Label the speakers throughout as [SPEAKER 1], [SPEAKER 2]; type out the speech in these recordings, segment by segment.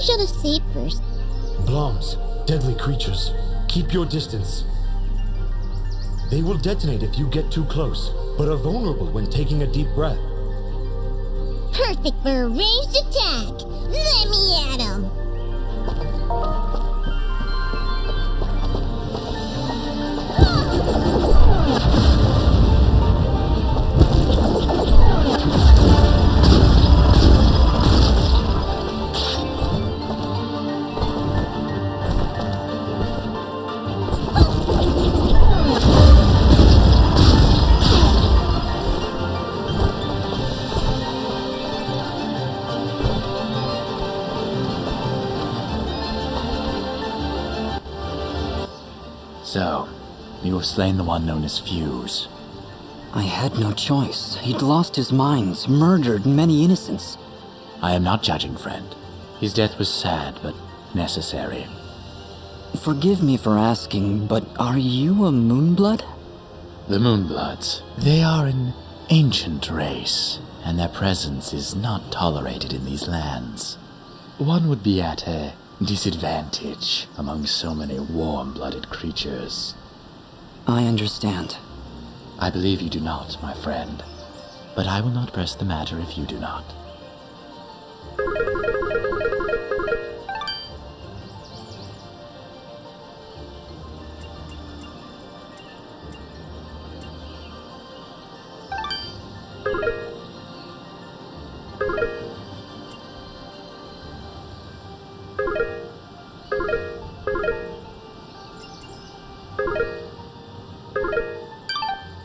[SPEAKER 1] shot us safe first?
[SPEAKER 2] Bloms, deadly creatures. Keep your distance. They will detonate if you get too close, but are vulnerable when taking a deep breath.
[SPEAKER 1] Perfect for a ranged attack! Let me at him!
[SPEAKER 3] So, you have slain the one known as Fuse.
[SPEAKER 4] I had no choice. He'd lost his mind, murdered many innocents.
[SPEAKER 3] I am not judging, friend. His death was sad, but necessary.
[SPEAKER 4] Forgive me for asking, but are you a Moonblood?
[SPEAKER 3] The Moonbloods, they are an ancient race, and their presence is not tolerated in these lands. One would be at a disadvantage among so many warm-blooded creatures.
[SPEAKER 4] I understand.
[SPEAKER 3] I believe you do not, my friend, but I will not press the matter if you do not.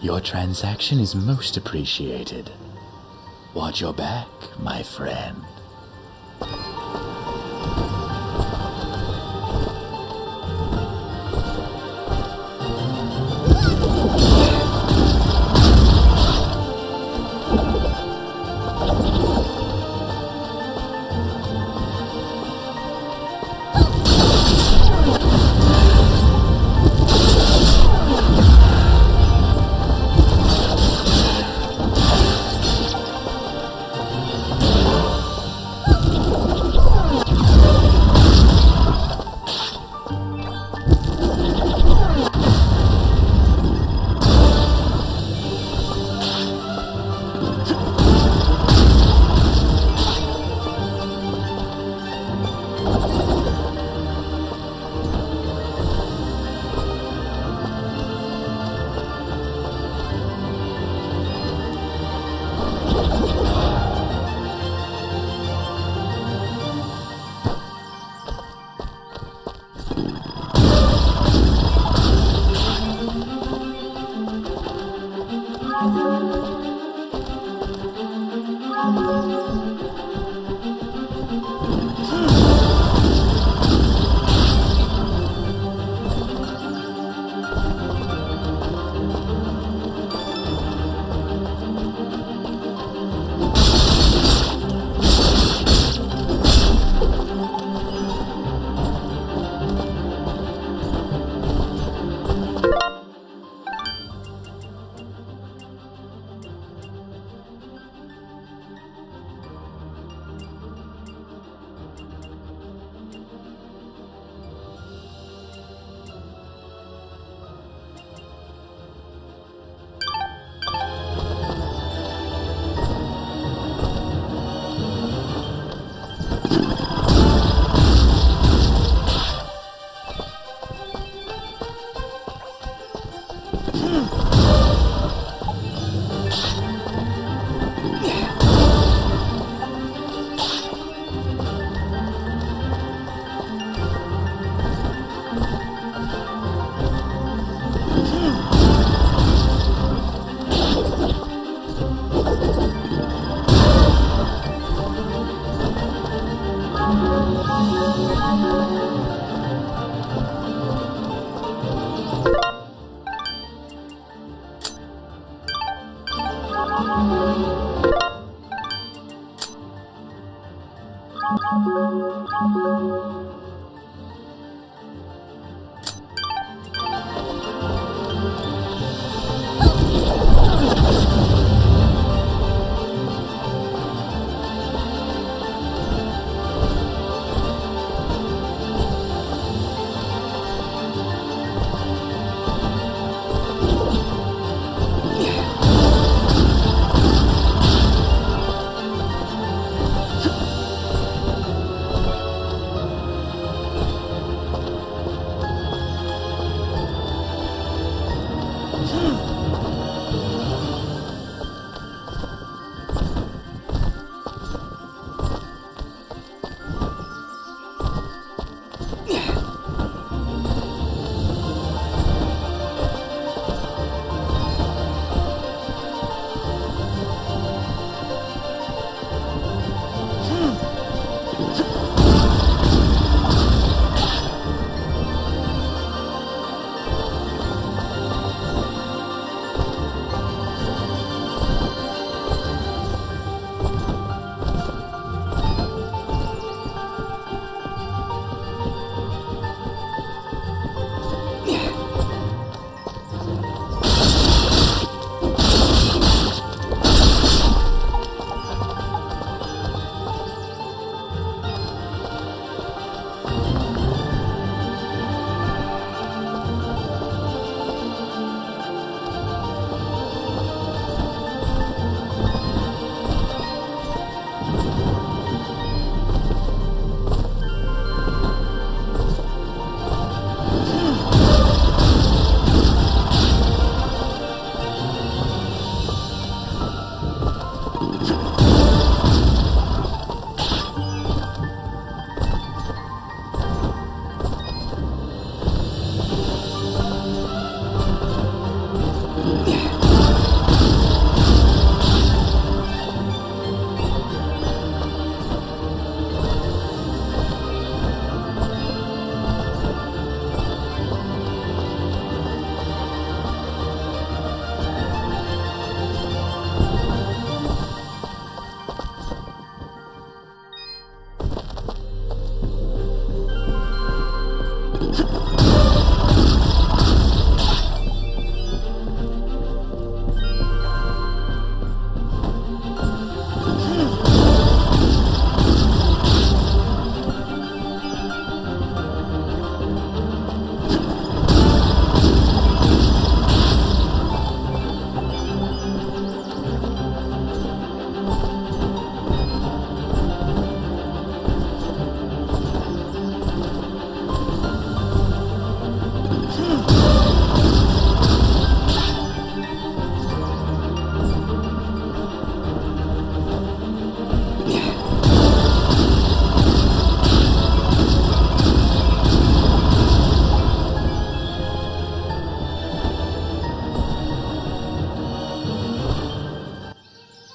[SPEAKER 3] Your transaction is most appreciated. Watch your back, my friend.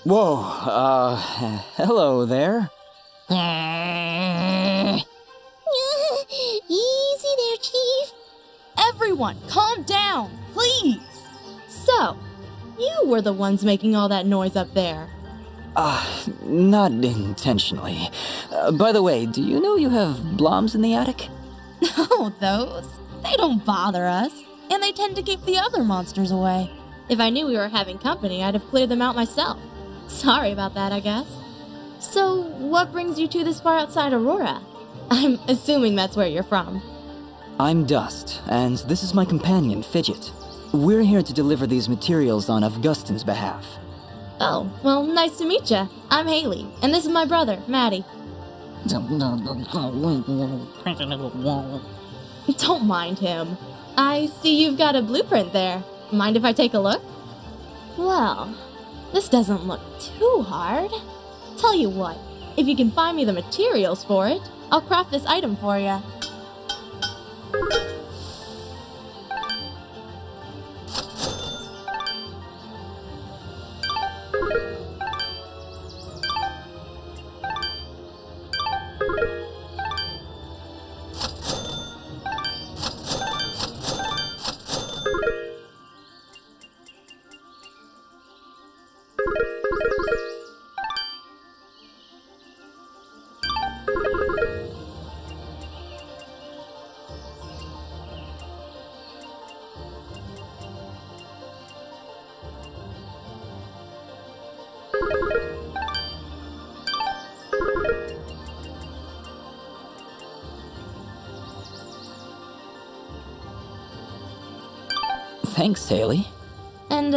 [SPEAKER 4] Whoa, hello there.
[SPEAKER 1] Easy there, Chief.
[SPEAKER 5] Everyone, calm down, please. So, you were the ones making all that noise up there.
[SPEAKER 4] Not intentionally. By the way, do you know you have bloms in the attic?
[SPEAKER 5] Oh, those? They don't bother us, and they tend to keep the other monsters away. If I knew we were having company, I'd have cleared them out myself. Sorry about that, I guess. So, what brings you two this far outside Aurora? I'm assuming that's where you're from.
[SPEAKER 4] I'm Dust, and this is my companion, Fidget. We're here to deliver these materials on Augustin's behalf.
[SPEAKER 5] Oh, well, nice to meet you. I'm Haley, and this is my brother, Maddie. Don't mind him. I see you've got a blueprint there. Mind if I take a look? Well, this doesn't look too hard. Tell you what, if you can find me the materials for it, I'll craft this item for you.
[SPEAKER 4] Thanks, Haley.
[SPEAKER 5] And,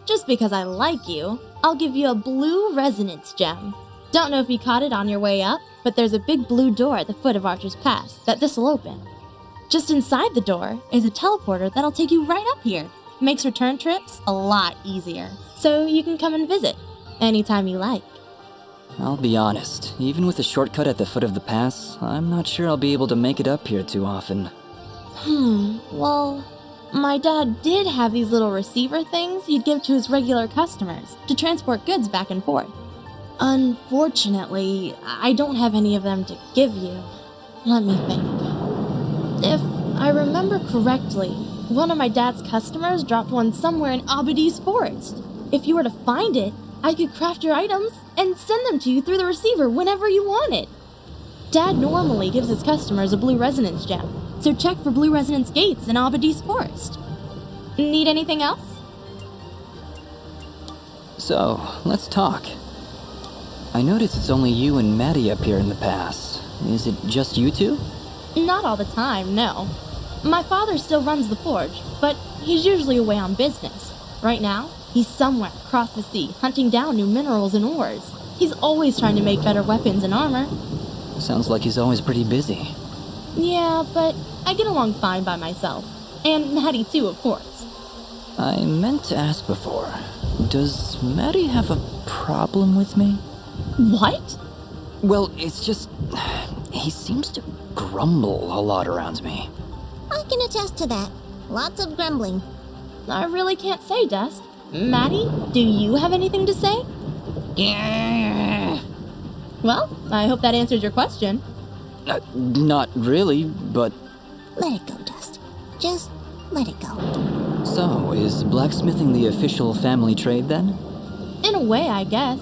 [SPEAKER 5] just because I like you, I'll give you a blue resonance gem. Don't know if you caught it on your way up, but there's a big blue door at the foot of Archer's Pass that this'll open. Just inside the door is a teleporter that'll take you right up here. Makes return trips a lot easier. So you can come and visit anytime you like.
[SPEAKER 4] I'll be honest, even with a shortcut at the foot of the pass, I'm not sure I'll be able to make it up here too often.
[SPEAKER 5] Well, my dad did have these little receiver things he'd give to his regular customers to transport goods back and forth. Unfortunately, I don't have any of them to give you. Let me think. If I remember correctly, one of my dad's customers dropped one somewhere in Abadi's forest. If you were to find it, I could craft your items and send them to you through the receiver whenever you wanted. Dad normally gives his customers a blue resonance gem, so check for blue resonance gates in Abadi's forest. Need anything else?
[SPEAKER 4] So, let's talk. I notice it's only you and Maddie up here in the pass. Is it just you two?
[SPEAKER 5] Not all the time, no. My father still runs the forge, but he's usually away on business. Right now, he's somewhere across the sea hunting down new minerals and ores. He's always trying to make better weapons and armor.
[SPEAKER 4] Sounds like he's always pretty busy.
[SPEAKER 5] Yeah, but I get along fine by myself. And Maddie too, of course.
[SPEAKER 4] I meant to ask before. Does Maddie have a problem with me?
[SPEAKER 5] What?
[SPEAKER 4] Well, it's just... he seems to grumble a lot around me.
[SPEAKER 1] I can attest to that. Lots of grumbling.
[SPEAKER 5] I really can't say, Dust. Maddie, do you have anything to say?
[SPEAKER 4] Yeah.
[SPEAKER 5] Well, I hope that answers your question.
[SPEAKER 4] Not really, but...
[SPEAKER 1] Let it go, Dust. Just let it go.
[SPEAKER 4] So, is blacksmithing the official family trade then?
[SPEAKER 5] In a way, I guess.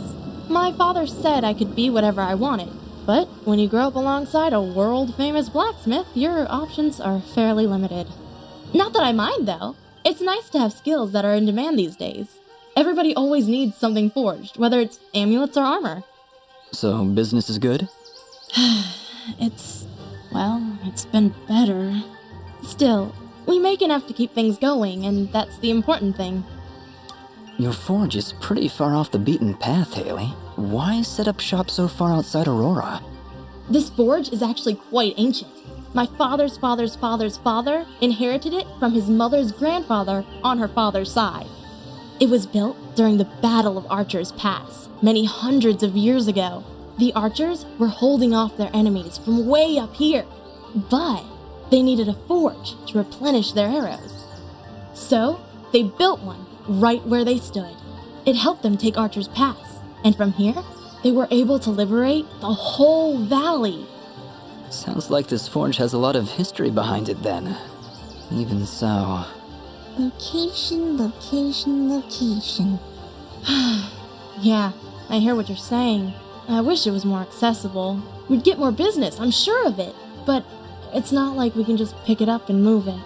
[SPEAKER 5] My father said I could be whatever I wanted, But when you grow up alongside a world-famous blacksmith, your options are fairly limited. Not that I mind, though. It's nice to have skills that are in demand these days. Everybody always needs something forged, whether it's amulets or armor.
[SPEAKER 4] So, business is good?
[SPEAKER 5] It's been better. Still, we make enough to keep things going, and that's the important thing.
[SPEAKER 4] Your forge is pretty far off the beaten path, Haley. Why set up shop so far outside Aurora?
[SPEAKER 5] This forge is actually quite ancient. My father's father's father's father inherited it from his mother's grandfather on her father's side. It was built during the Battle of Archer's Pass, many hundreds of years ago. The archers were holding off their enemies from way up here, but they needed a forge to replenish their arrows. So, they built one right where they stood. It helped them take Archer's Pass, and from here, they were able to liberate the whole valley.
[SPEAKER 4] Sounds like this forge has a lot of history behind it then. Even so...
[SPEAKER 1] Location, location, location.
[SPEAKER 5] Yeah, I hear what you're saying. I wish it was more accessible. We'd get more business, I'm sure of it. But it's not like we can just pick it up and move it.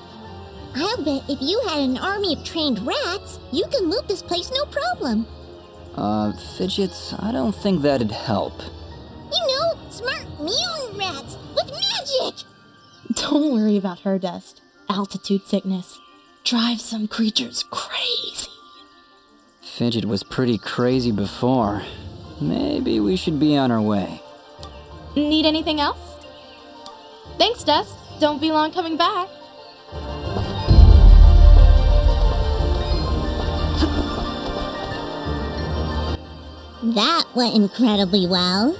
[SPEAKER 1] I'll bet if you had an army of trained rats, you could loot this place no problem.
[SPEAKER 4] Fidget, I don't think that'd help.
[SPEAKER 1] You know, smart mutant rats with magic!
[SPEAKER 5] Don't worry about her, Dust. Altitude sickness drives some creatures crazy.
[SPEAKER 4] Fidget was pretty crazy before. Maybe we should be on our way.
[SPEAKER 5] Need anything else? Thanks, Dust. Don't be long coming back.
[SPEAKER 1] That went incredibly well.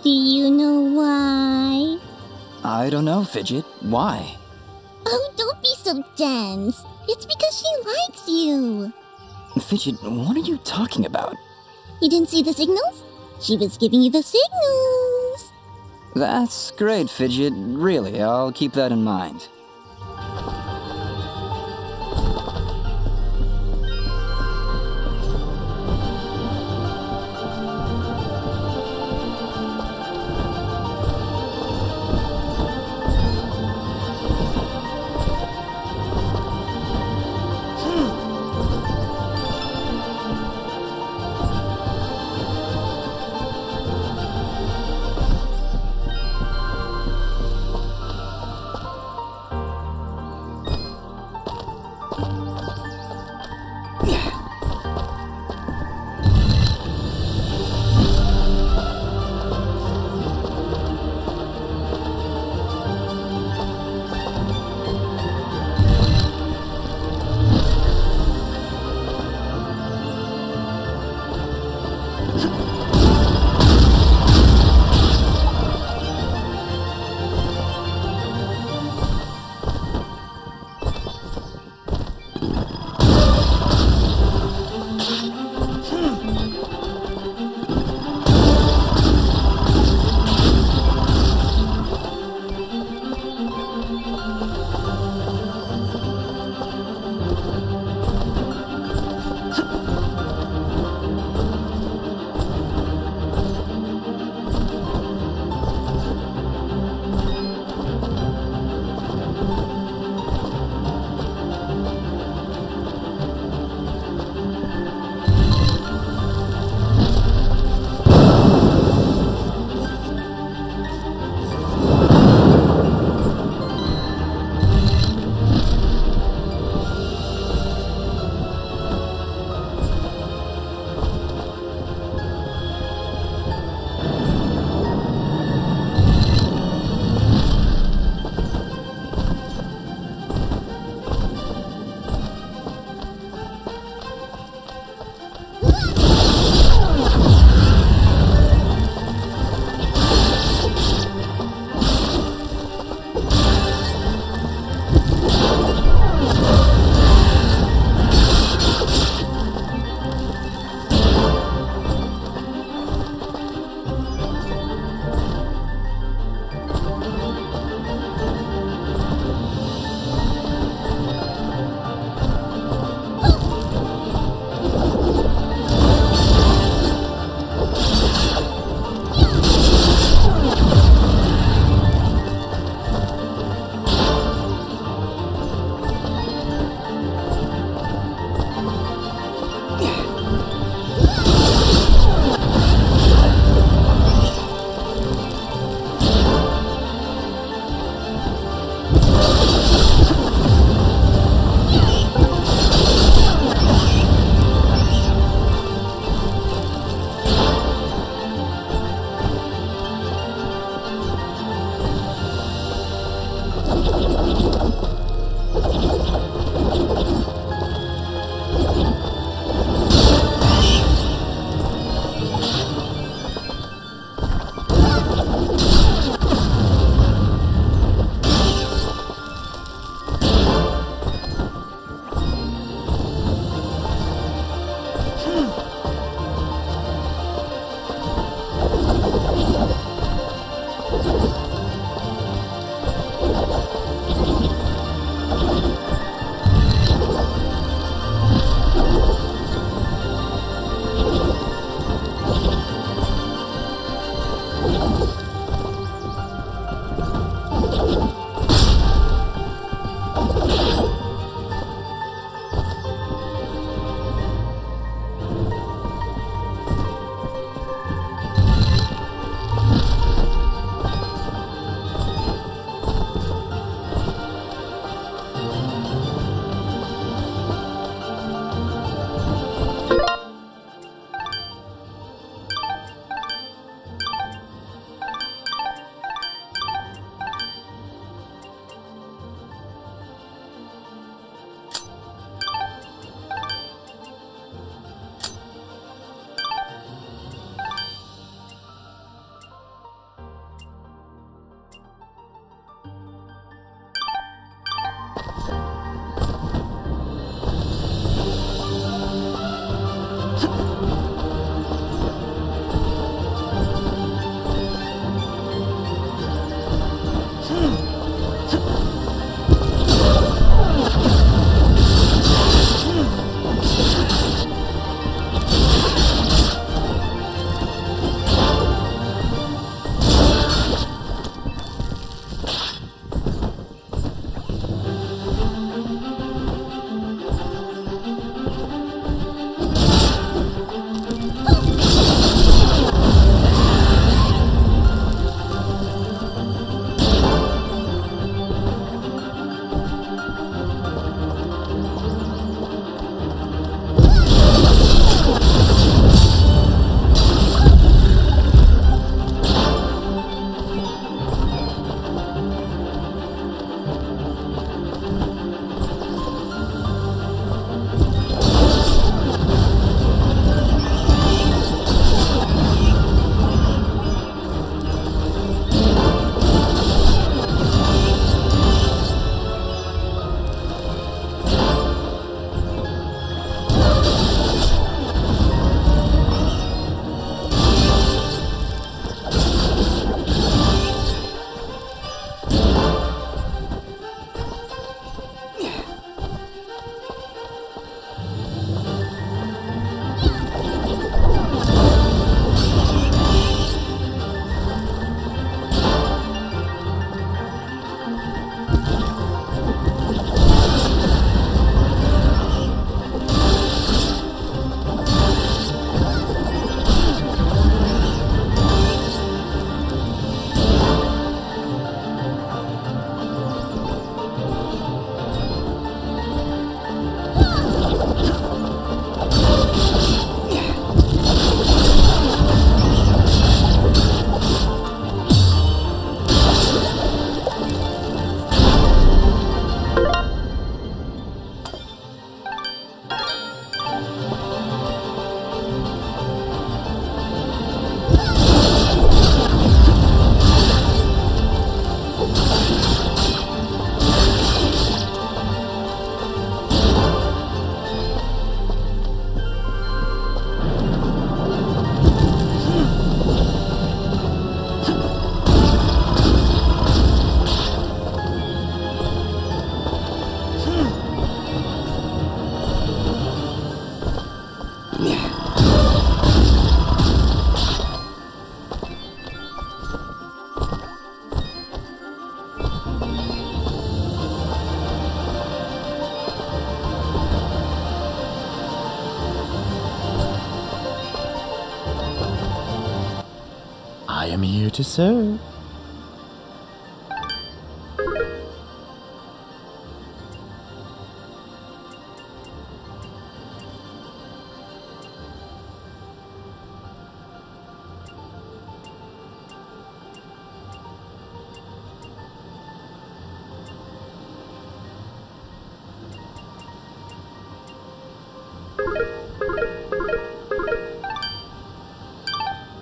[SPEAKER 1] Do you know why?
[SPEAKER 4] I don't know, Fidget. Why?
[SPEAKER 1] Oh, don't be so dense. It's because she likes you.
[SPEAKER 4] Fidget, what are you talking about?
[SPEAKER 1] You didn't see the signals? She was giving you the signals.
[SPEAKER 4] That's great, Fidget. Really, I'll keep that in mind.
[SPEAKER 3] to serve.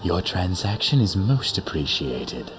[SPEAKER 3] Your transaction is most appreciated.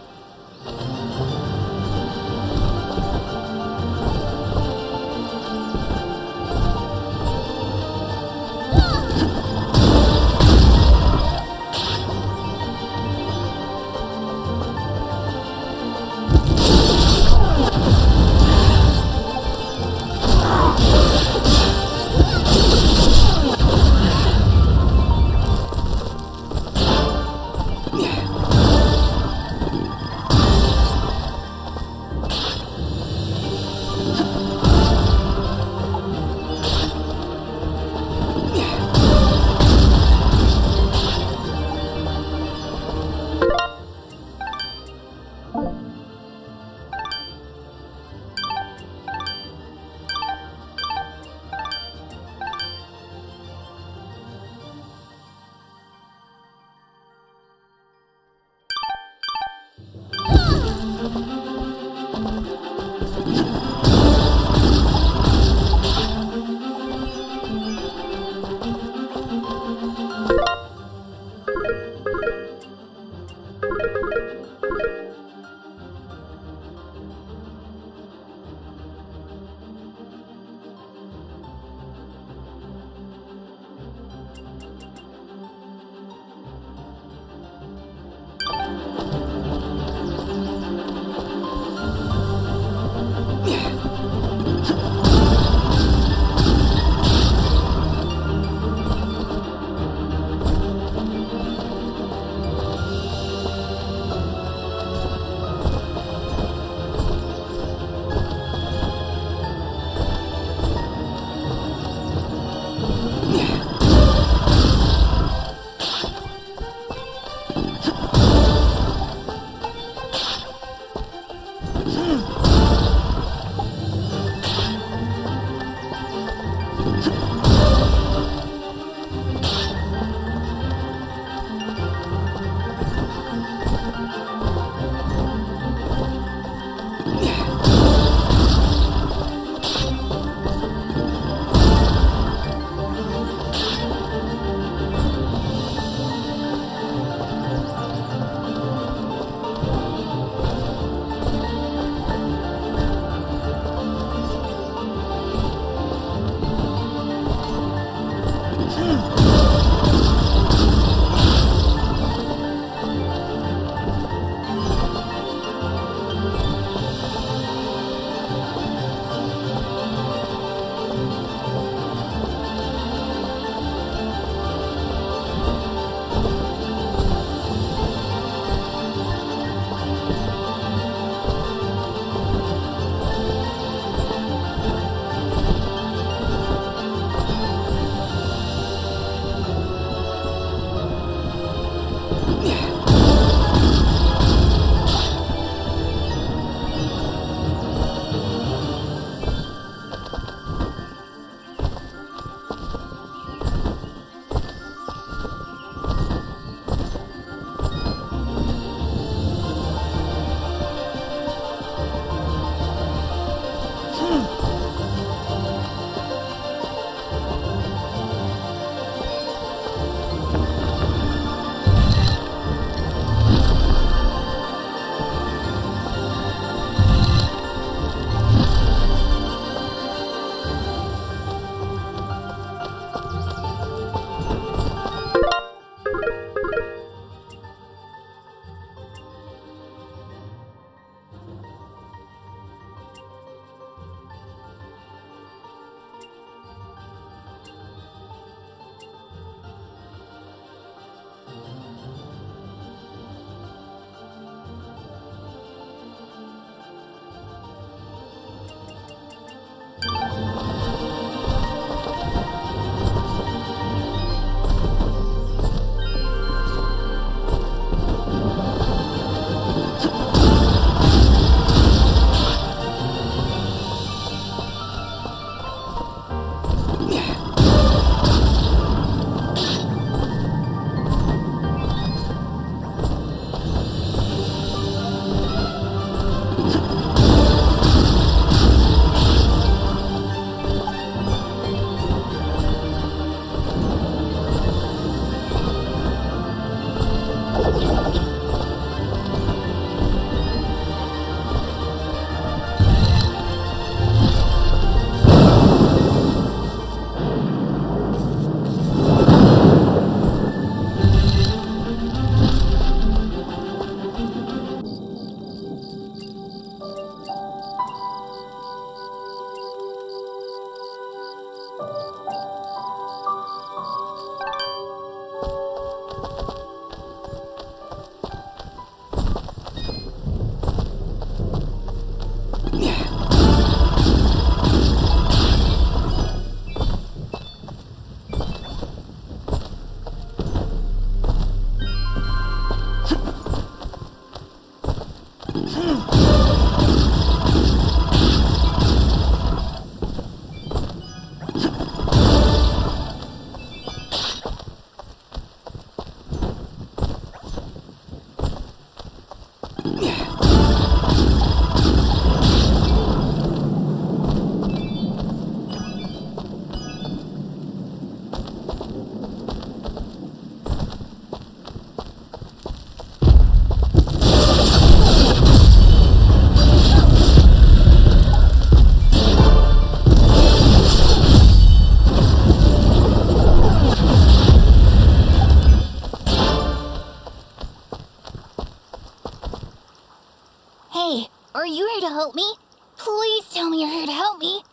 [SPEAKER 6] help me? Please tell me you're here to help me.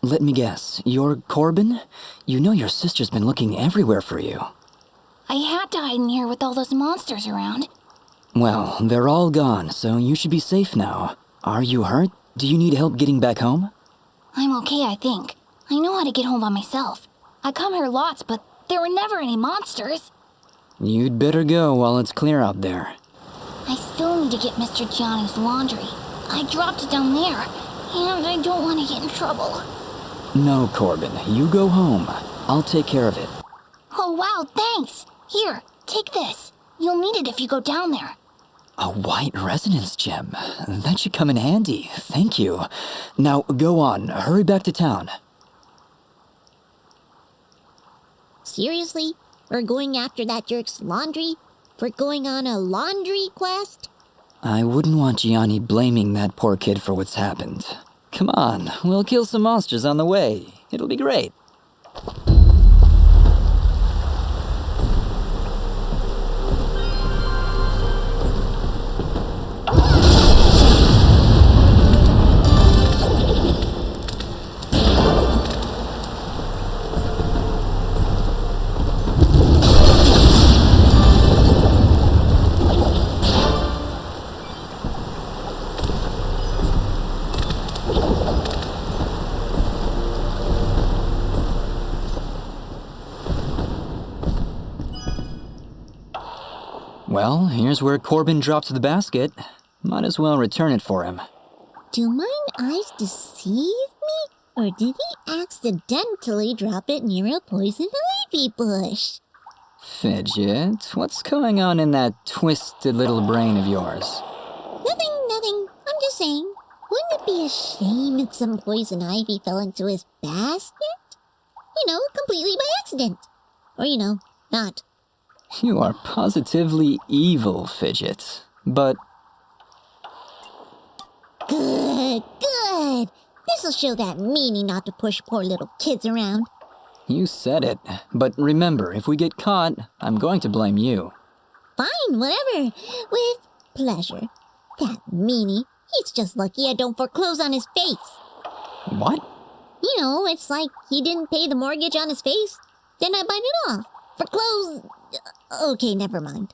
[SPEAKER 4] Let me guess, you're Corbin? You know your sister's been looking everywhere for you.
[SPEAKER 6] I had to hide in here with all those monsters around.
[SPEAKER 4] Well, they're all gone, so you should be safe now. Are you hurt? Do you need help getting back home?
[SPEAKER 6] I'm okay, I think. I know how to get home by myself. I come here lots, but there were never any monsters.
[SPEAKER 4] You'd better go while it's clear out there.
[SPEAKER 6] I still need to get Mr. Johnny's laundry. I dropped it down there, and I don't want to get in trouble.
[SPEAKER 4] No, Corbin, you go home. I'll take care of it.
[SPEAKER 6] Oh, wow, thanks. Here, take this. You'll need it if you go down there.
[SPEAKER 4] A white resonance gem. That should come in handy. Thank you. Now, go on. Hurry back to town.
[SPEAKER 1] Seriously? We're going after that jerk's laundry? We're going on a laundry quest?
[SPEAKER 4] I wouldn't want Gianni blaming that poor kid for what's happened. Come on, we'll kill some monsters on the way. It'll be great. Well, here's where Corbin dropped the basket. Might as well return it for him.
[SPEAKER 1] Do mine eyes deceive me? Or did he accidentally drop it near a poison ivy bush?
[SPEAKER 4] Fidget, what's going on in that twisted little brain of yours?
[SPEAKER 1] Nothing. I'm just saying. Wouldn't it be a shame if some poison ivy fell into his basket? Completely by accident. Or, not.
[SPEAKER 4] You are positively evil, Fidget. But
[SPEAKER 1] Good. This'll show that meanie not to push poor little kids around.
[SPEAKER 4] you said it. But remember, if we get caught, I'm going to blame you.
[SPEAKER 1] Fine, whatever. With pleasure. That meanie. He's just lucky I don't foreclose on his face.
[SPEAKER 4] What?
[SPEAKER 1] It's like he didn't pay the mortgage on his face. Then I bite it off. Foreclose. Okay, never mind.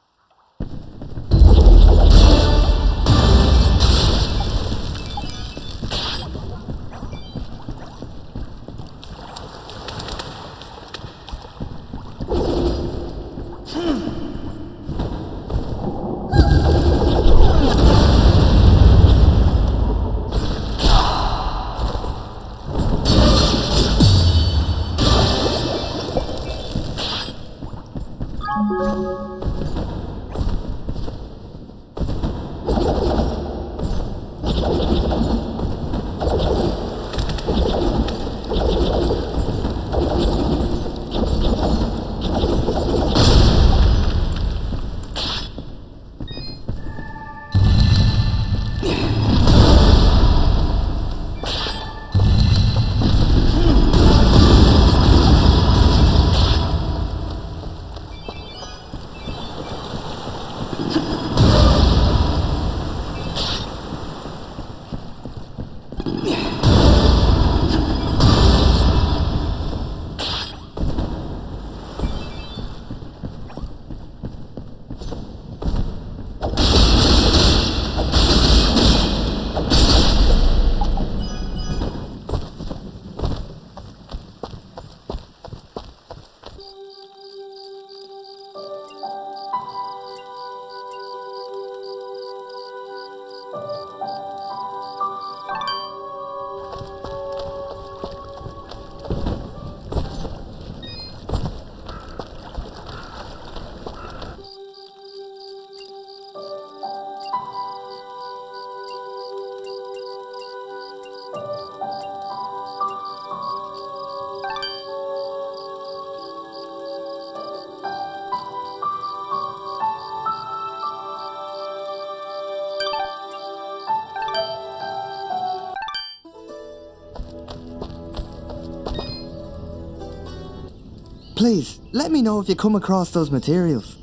[SPEAKER 7] Please, let me know if you come across those materials.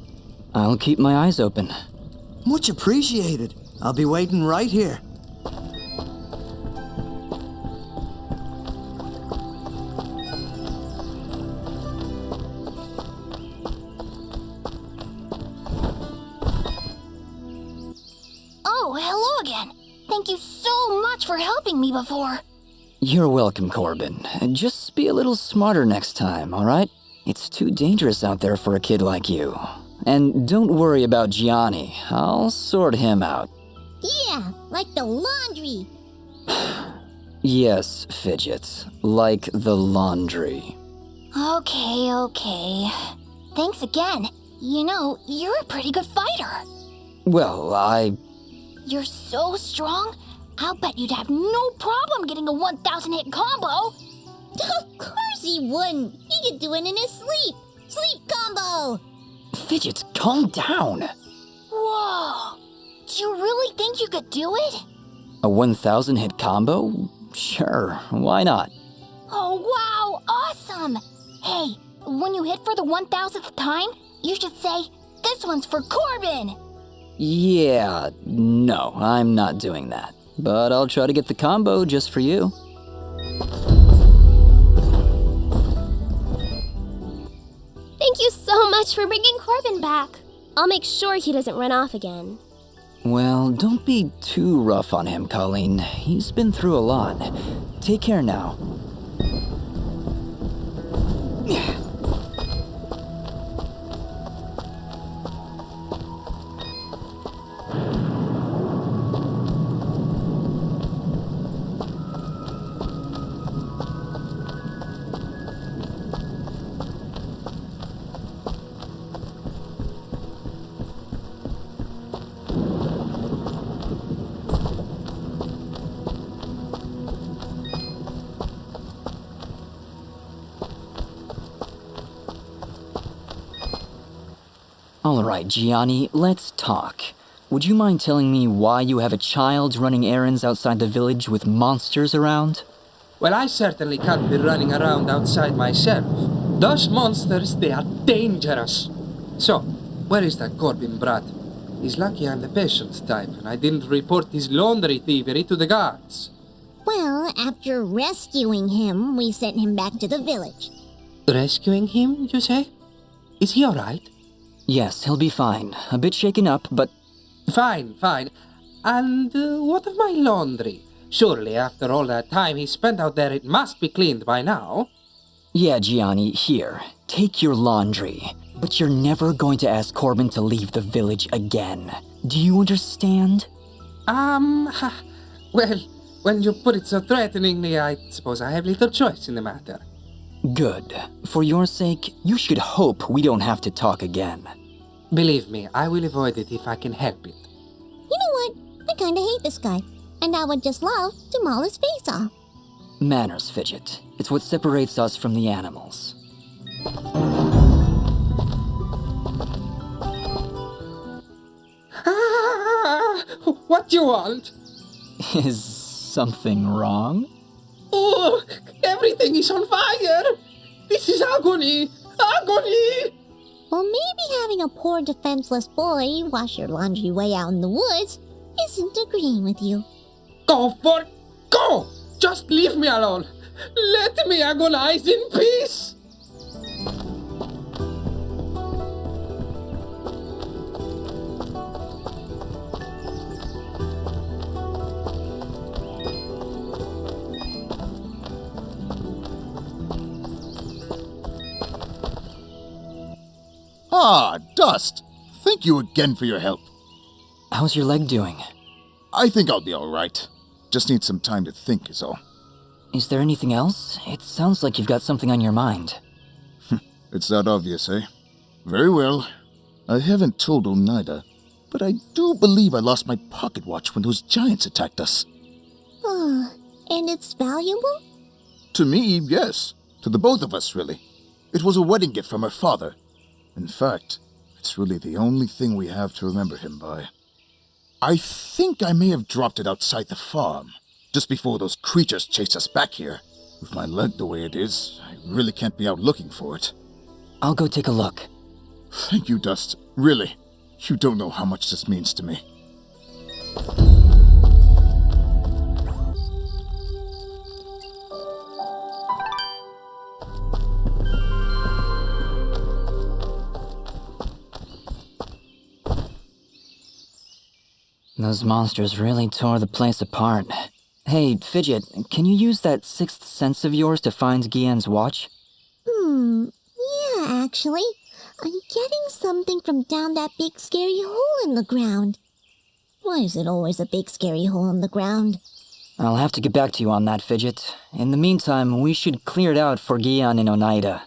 [SPEAKER 4] I'll keep my eyes open.
[SPEAKER 7] Much appreciated. I'll be waiting right here.
[SPEAKER 6] again. Thank you so much for helping me before.
[SPEAKER 4] You're welcome, Corbin. Just be a little smarter next time, alright? It's too dangerous out there for a kid like you. And don't worry about Gianni. I'll sort him out.
[SPEAKER 1] Yeah, like the laundry.
[SPEAKER 4] Yes, Fidget. Like the laundry.
[SPEAKER 6] Okay. Thanks again. You know, you're a pretty good fighter.
[SPEAKER 4] Well,
[SPEAKER 6] You're so strong, I'll bet you'd have no problem getting a 1,000 hit combo.
[SPEAKER 1] Of course he wouldn't. He could do it in his sleep. Sleep combo.
[SPEAKER 4] Fidget, calm down.
[SPEAKER 6] Whoa. Do you really think you could do it?
[SPEAKER 4] A 1,000 hit combo? Sure, why not?
[SPEAKER 6] Oh, wow, awesome. Hey, when you hit for the 1,000th time, you should say, "This one's for Corbin."
[SPEAKER 4] Yeah, no, I'm not doing that. But I'll try to get the combo just for you.
[SPEAKER 8] Thank you so much for bringing Corbin back. I'll make sure he doesn't run off again.
[SPEAKER 4] Well, don't be too rough on him, Colleen. He's been through a lot. Take care now. All right, Gianni, let's talk. Would you mind telling me why you have a child running errands outside the village with monsters around?
[SPEAKER 9] Well, I certainly can't be running around outside myself. Those monsters, they are dangerous. So, where is that Corbin brat? He's lucky I'm the patient type, and I didn't report his laundry thievery to the guards.
[SPEAKER 1] Well, after rescuing him, we sent him back to the village.
[SPEAKER 9] Rescuing him, you say? Is he alright?
[SPEAKER 4] Yes, he'll be fine. A bit shaken up, but...
[SPEAKER 9] Fine. And what of my laundry? Surely, after all that time he spent out there, it must be cleaned by now.
[SPEAKER 4] Yeah, Gianni, here. Take your laundry. But you're never going to ask Corbin to leave the village again. Do you understand?
[SPEAKER 9] Well, when you put it so threateningly, I suppose I have little choice in the matter.
[SPEAKER 4] Good. For your sake, you should hope we don't have to talk again.
[SPEAKER 9] Believe me, I will avoid it if I can help it.
[SPEAKER 1] You know what? I kinda hate this guy. And I would just love to maul his face off.
[SPEAKER 4] Manners, Fidget. It's what separates us from the animals.
[SPEAKER 9] What do you want?
[SPEAKER 4] Is something wrong?
[SPEAKER 9] Oh, everything is on fire! This is agony! Agony!
[SPEAKER 1] Well, maybe having a poor defenseless boy wash your laundry way out in the woods isn't agreeing with you.
[SPEAKER 9] Go! Just leave me alone! Let me agonize in peace!
[SPEAKER 10] Ah, Dust! Thank you again for your help.
[SPEAKER 4] How's your leg doing?
[SPEAKER 10] I think I'll be alright. Just need some time to think is all.
[SPEAKER 4] Is there anything else? It sounds like you've got something on your mind.
[SPEAKER 10] It's that obvious, eh? Very well. I haven't told Oneida, but I do believe I lost my pocket watch when those giants attacked us.
[SPEAKER 1] And it's valuable?
[SPEAKER 10] To me, yes. To the both of us, really. It was a wedding gift from her father. In fact, it's really the only thing we have to remember him by. I think I may have dropped it outside the farm, just before those creatures chased us back here. With my leg the way it is, I really can't be out looking for it.
[SPEAKER 4] I'll go take a look.
[SPEAKER 10] Thank you, Dust. Really. You don't know how much this means to me.
[SPEAKER 4] Those monsters really tore the place apart. Hey, Fidget, can you use that sixth sense of yours to find Guian's watch?
[SPEAKER 1] Yeah, actually. I'm getting something from down that big scary hole in the ground. Why is it always a big scary hole in the ground?
[SPEAKER 4] I'll have to get back to you on that, Fidget. In the meantime, we should clear it out for Guian and Oneida.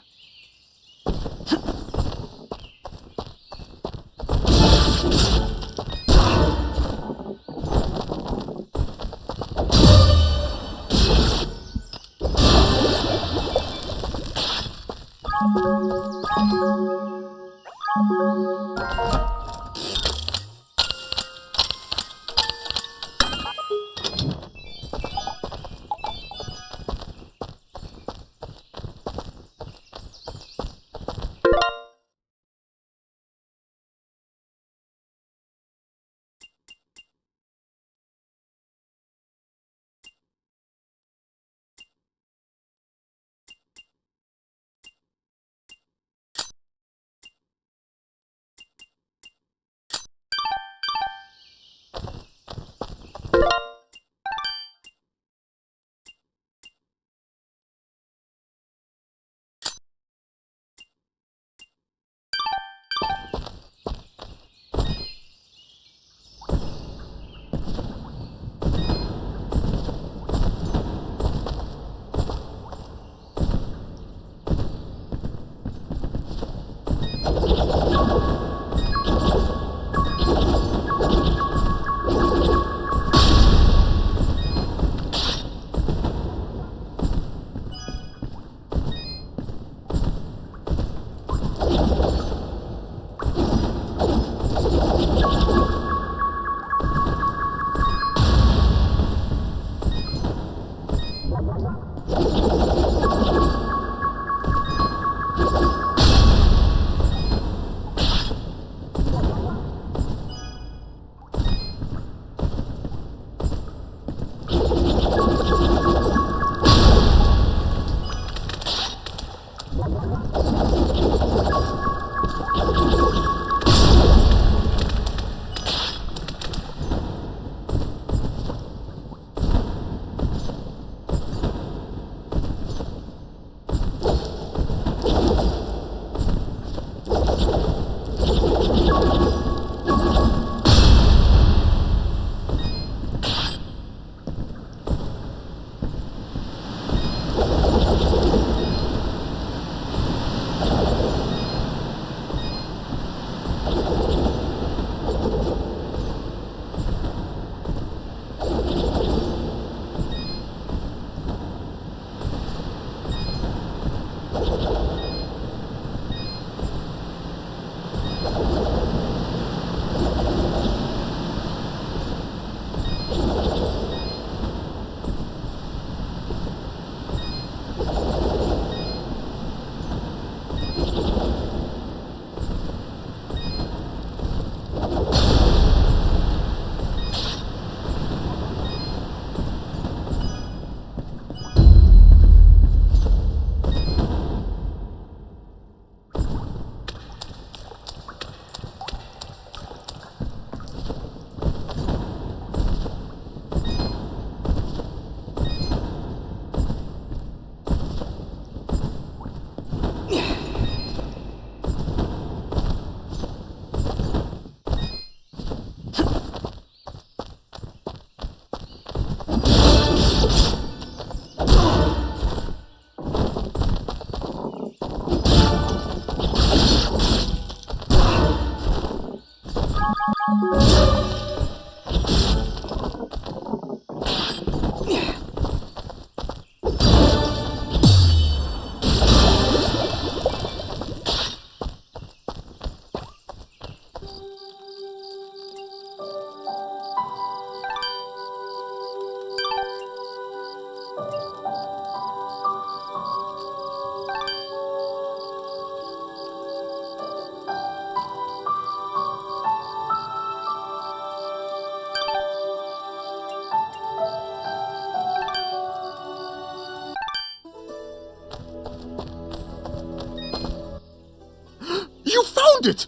[SPEAKER 10] You found it!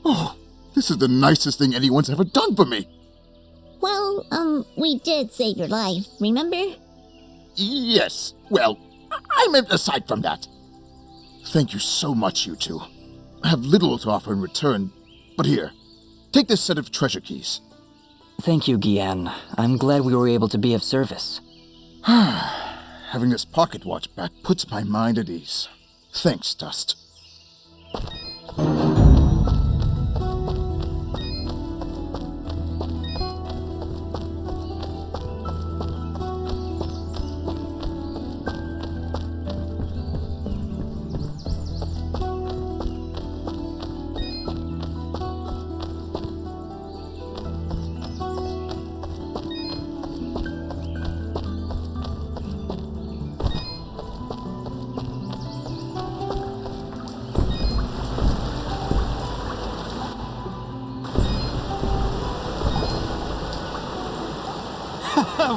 [SPEAKER 10] Oh, this is the nicest thing anyone's ever done for me.
[SPEAKER 1] We did save your life, remember?
[SPEAKER 10] Yes, well, I meant aside from that. Thank you so much, you two. I have little to offer in return, but here, take this set of treasure keys.
[SPEAKER 4] Thank you, Gian. I'm glad we were able to be of service.
[SPEAKER 10] Having this pocket watch back puts my mind at ease. Thanks, Dust.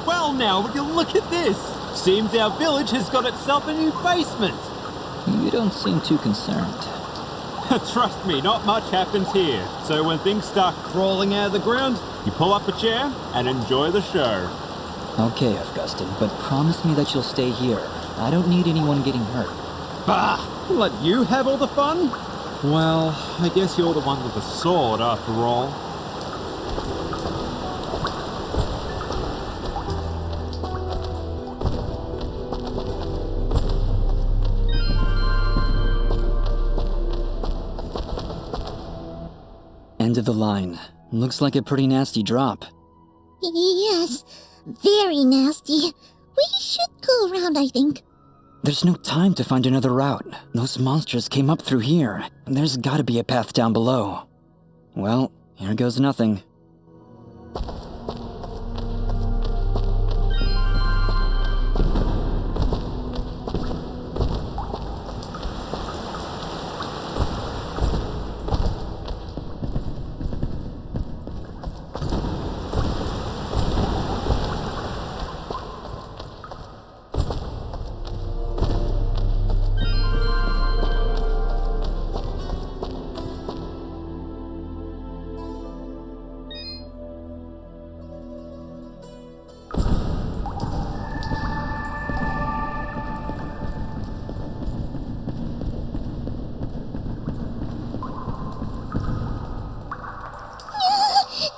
[SPEAKER 11] Well now, would you look at this? Seems our village has got itself a new basement.
[SPEAKER 4] You don't seem too concerned.
[SPEAKER 11] Trust me, not much happens here. So when things start crawling out of the ground, you pull up a chair and enjoy the show.
[SPEAKER 4] Okay, Augustin, but promise me that you'll stay here. I don't need anyone getting hurt.
[SPEAKER 11] Bah! Let you have all the fun? Well, I guess you're the one with the sword after all.
[SPEAKER 4] End of the line. Looks like a pretty nasty drop.
[SPEAKER 1] Yes, very nasty. We should go around, I think.
[SPEAKER 4] There's no time to find another route. Those monsters came up through here. There's gotta be a path down below. Well, here goes nothing.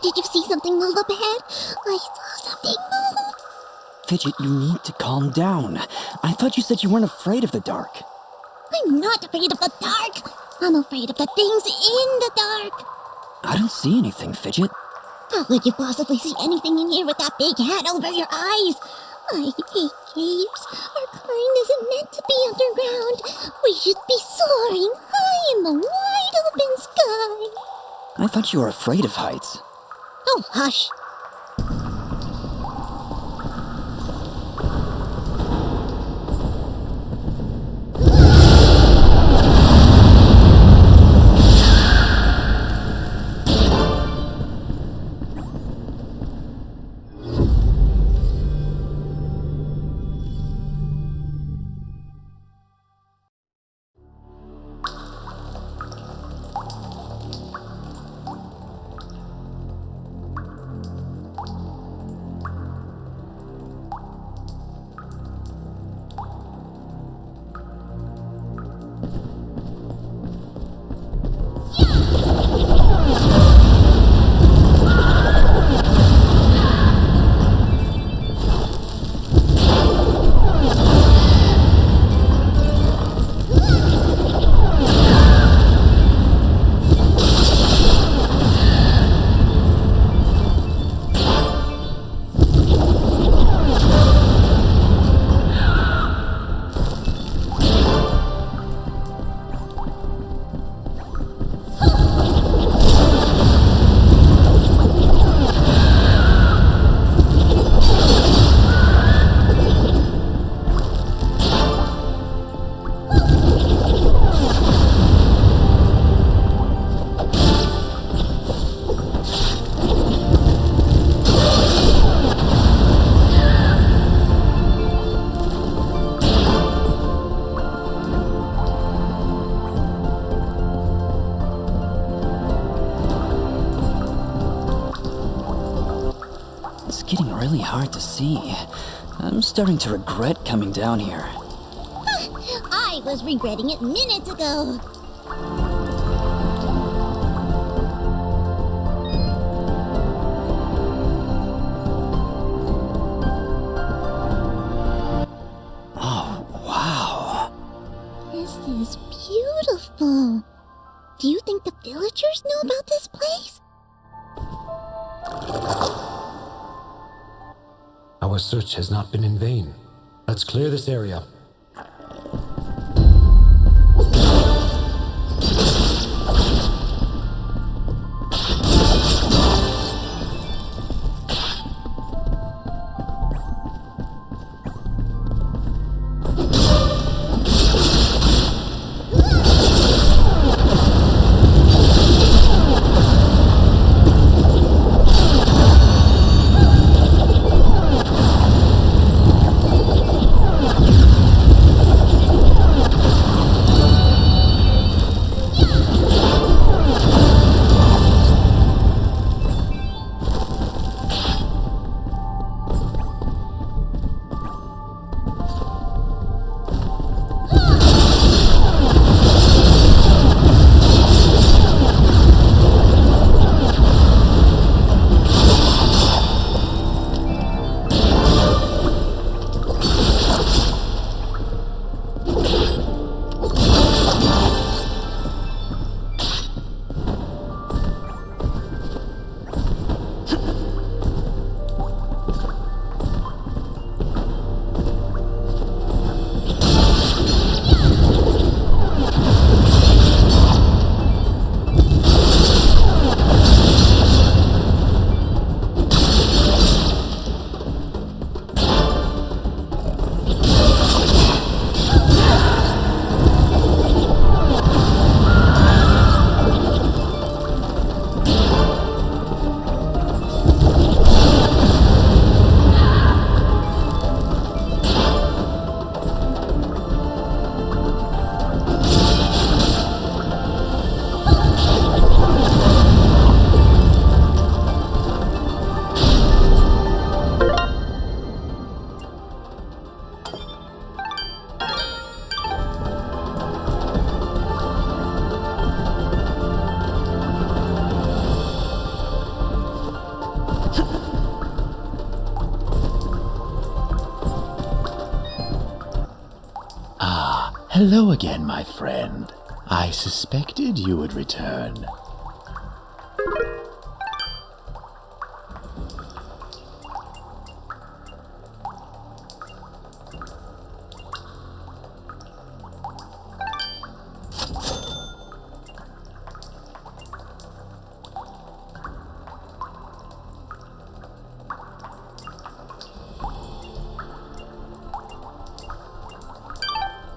[SPEAKER 1] Did you see something move up ahead? I saw something move.
[SPEAKER 4] Fidget, you need to calm down. I thought you said you weren't afraid of the dark.
[SPEAKER 1] I'm not afraid of the dark. I'm afraid of the things in the dark.
[SPEAKER 4] I don't see anything, Fidget.
[SPEAKER 1] How could you possibly see anything in here with that big hat over your eyes? I hate caves. Our kind isn't meant to be underground. We should be soaring high in the wide open sky.
[SPEAKER 4] I thought you were afraid of heights.
[SPEAKER 1] Oh, hush.
[SPEAKER 4] hard to see. I'm starting to regret coming down here.
[SPEAKER 1] I was regretting it minutes ago.
[SPEAKER 4] Oh, wow.
[SPEAKER 1] This is beautiful. Do you think the villagers know about this place?
[SPEAKER 2] Our search has not been in vain. Let's clear this area.
[SPEAKER 3] Hello again, my friend. I suspected you would return.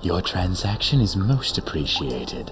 [SPEAKER 3] Your transaction is most appreciated.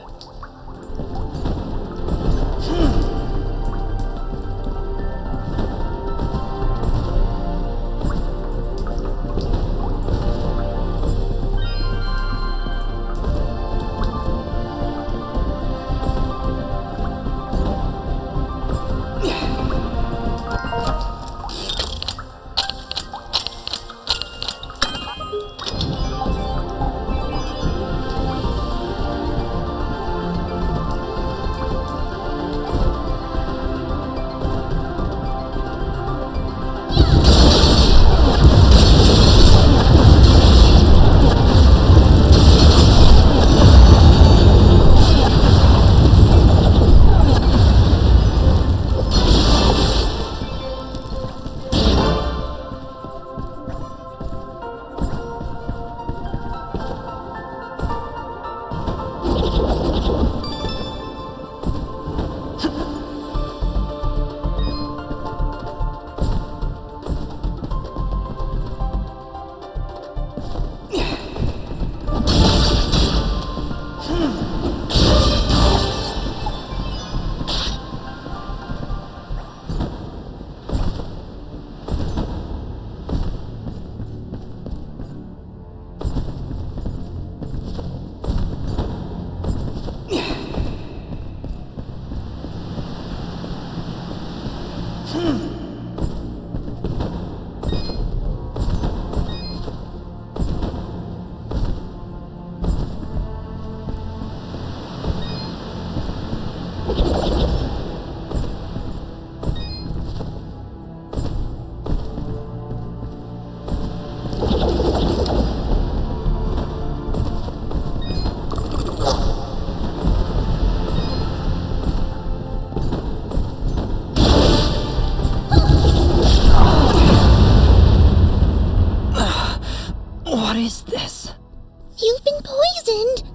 [SPEAKER 1] You've been poisoned.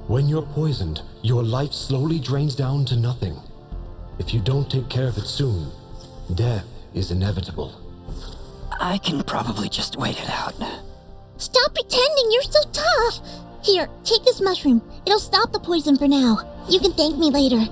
[SPEAKER 2] When you're poisoned, your life slowly drains down to nothing. If you don't take care of it soon, death is inevitable.
[SPEAKER 4] I can probably just wait it out.
[SPEAKER 1] Stop pretending you're so tough. Here, take this mushroom. It'll stop the poison for now. You can thank me later.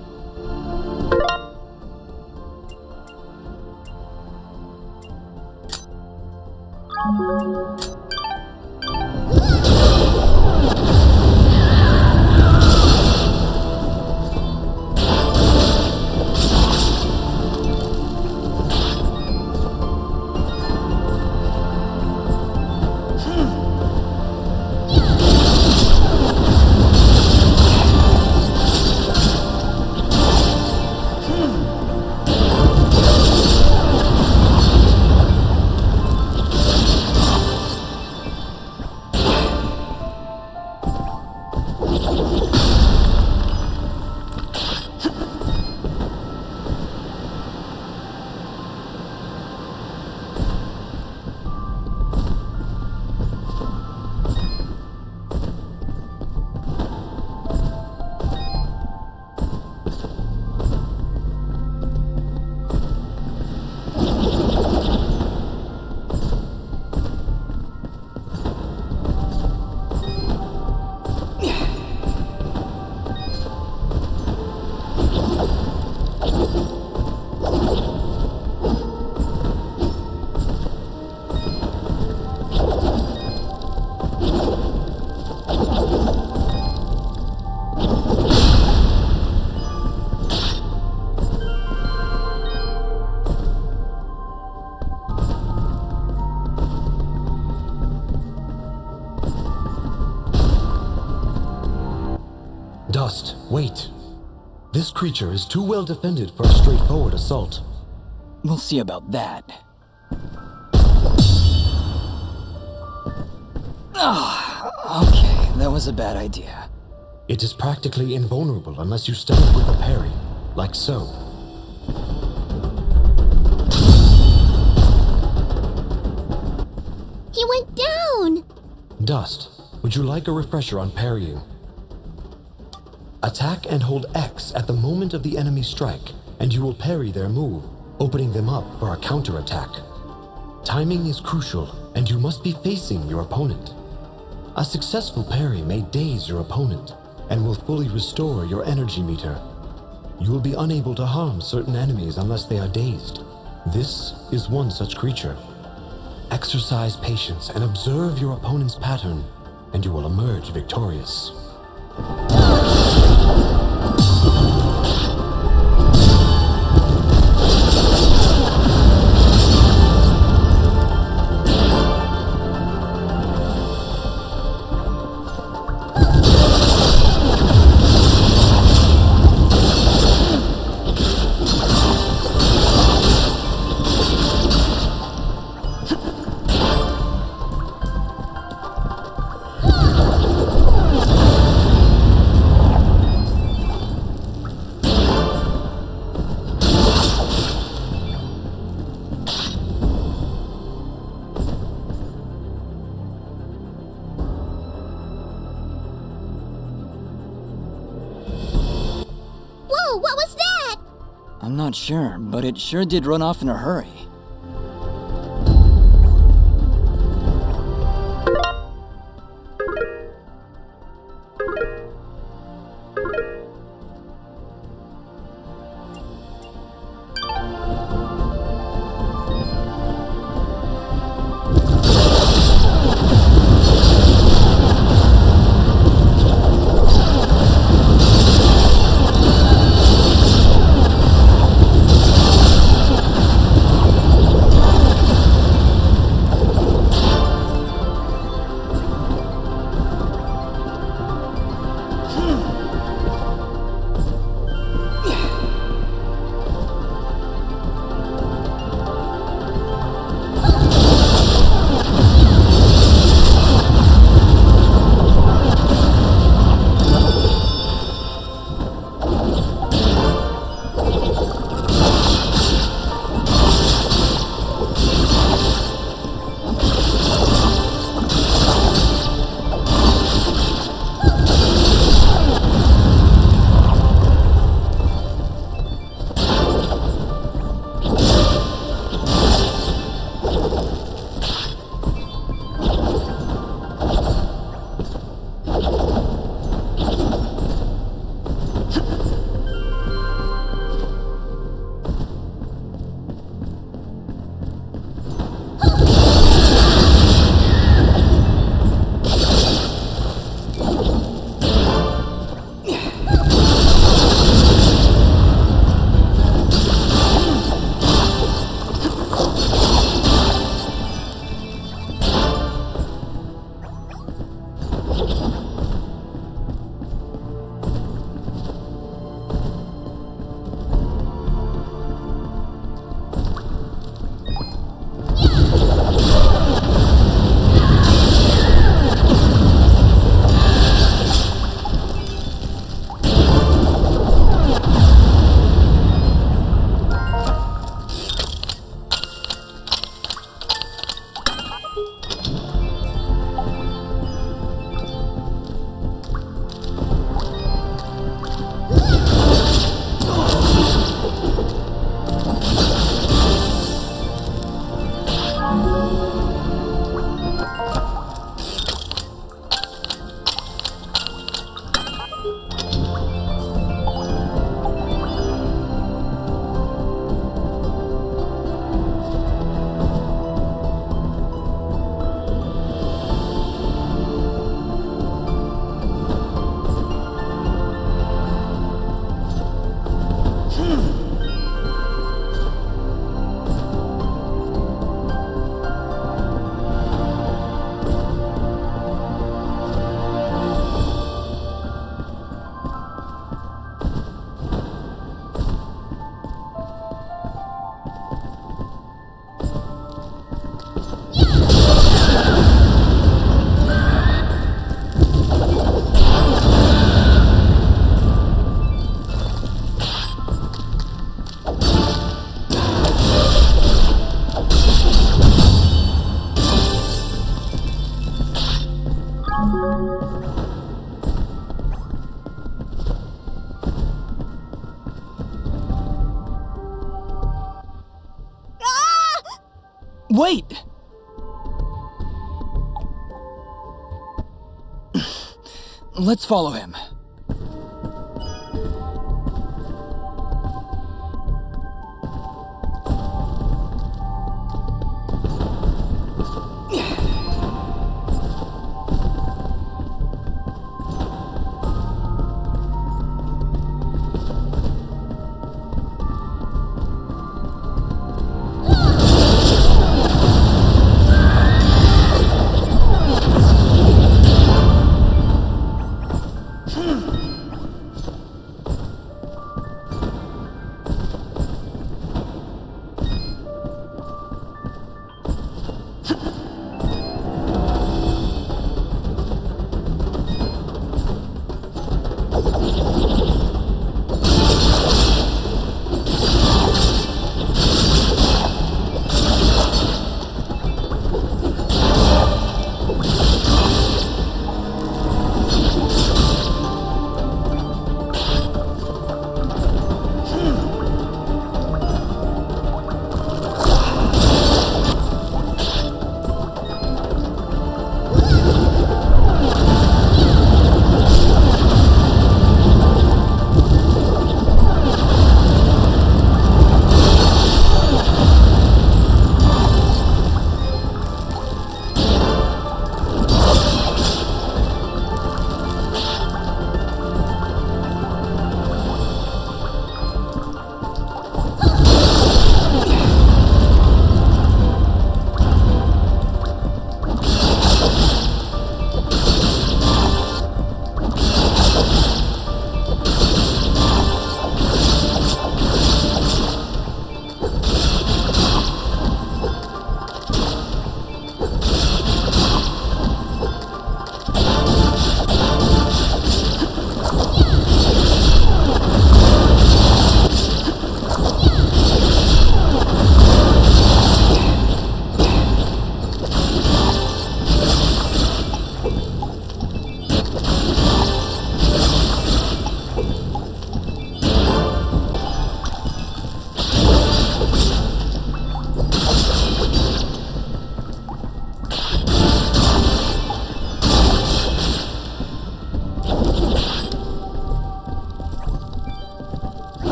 [SPEAKER 2] Dust, wait. This creature is too well defended for a straightforward assault.
[SPEAKER 4] We'll see about that. Okay, that was a bad idea.
[SPEAKER 2] It is practically invulnerable unless you stun it with a parry, like so.
[SPEAKER 1] He went down.
[SPEAKER 2] Dust, would you like a refresher on parrying? Attack and hold X at the moment of the enemy's strike, and you will parry their move, opening them up for a counterattack. Timing is crucial, and you must be facing your opponent. A successful parry may daze your opponent, and will fully restore your energy meter. You will be unable to harm certain enemies unless they are dazed. This is one such creature. Exercise patience and observe your opponent's pattern, and you will emerge victorious.
[SPEAKER 1] What was that?
[SPEAKER 4] I'm not sure, but it sure did run off in a hurry. Wait! Let's follow him.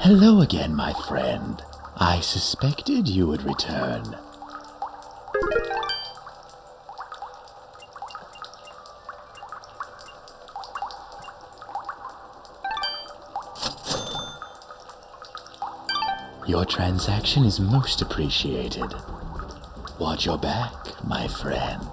[SPEAKER 3] Hello again, my friend. I suspected you would return. Your transaction is most appreciated. Watch your back, my friend.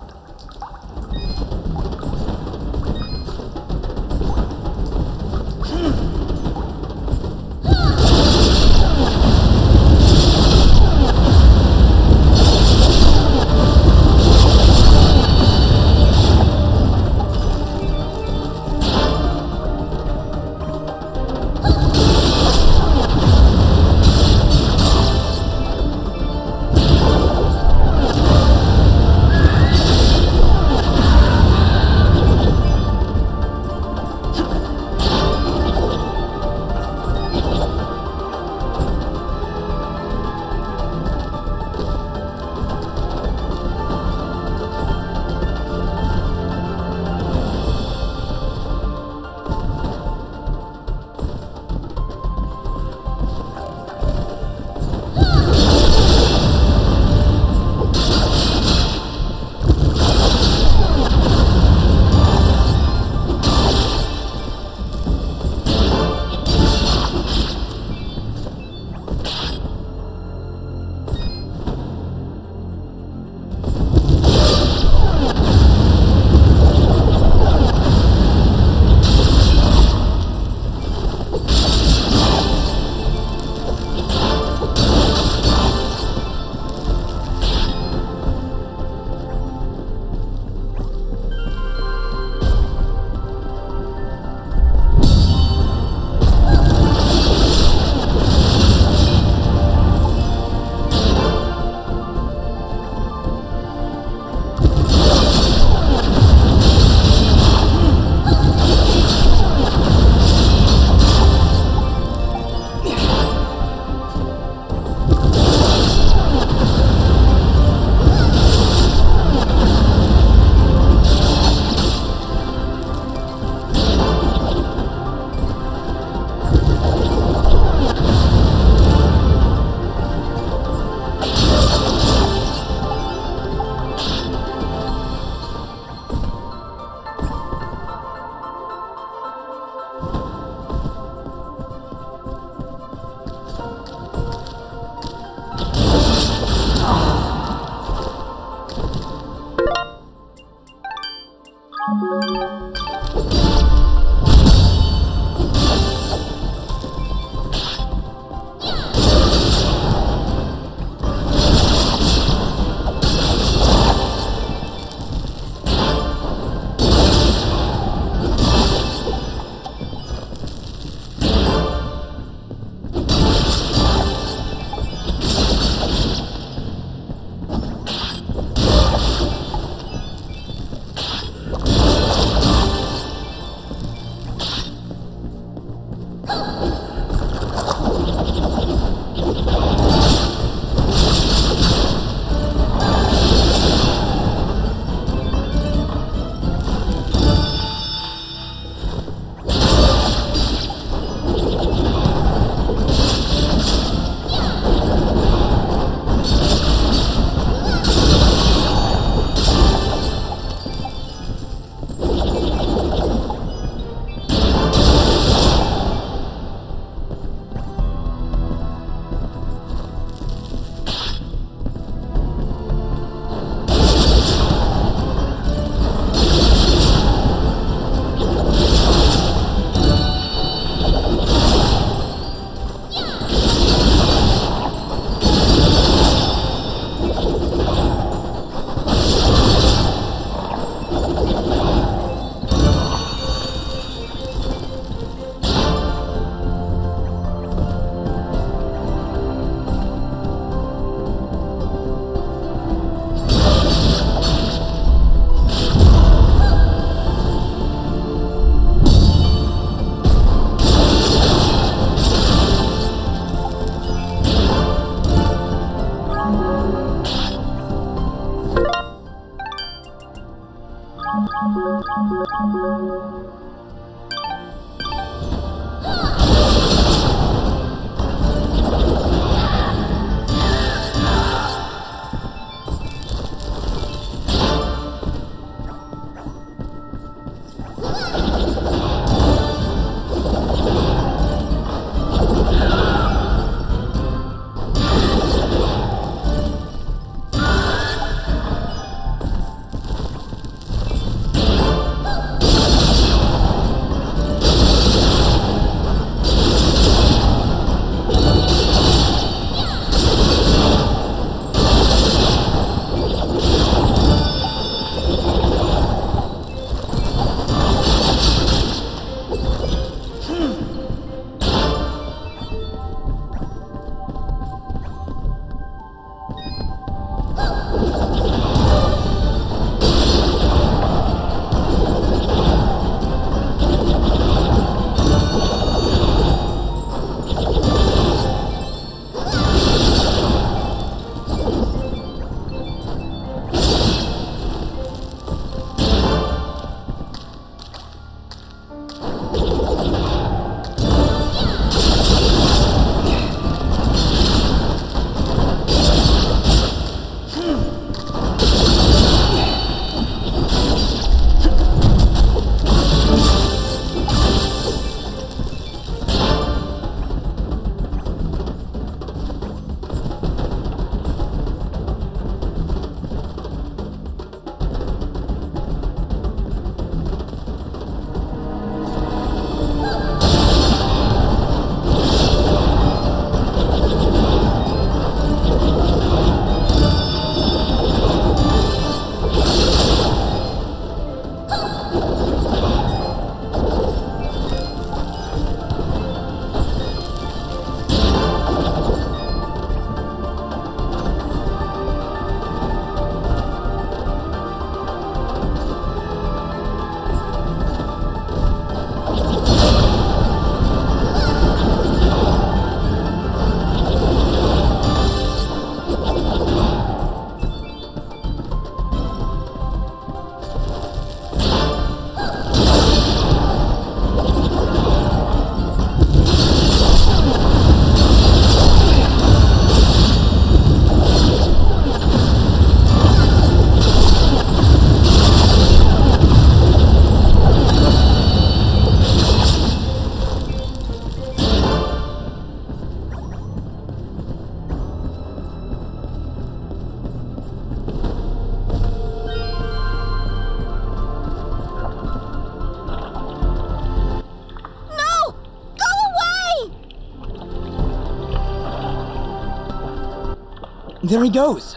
[SPEAKER 4] There he goes!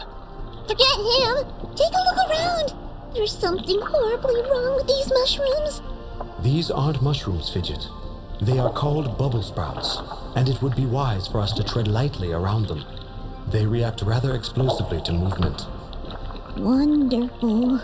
[SPEAKER 1] Forget him! Take a look around! There's something horribly wrong with these mushrooms.
[SPEAKER 2] These aren't mushrooms, Fidget. They are called bubble sprouts, and it would be wise for us to tread lightly around them. They react rather explosively to movement.
[SPEAKER 1] Wonderful.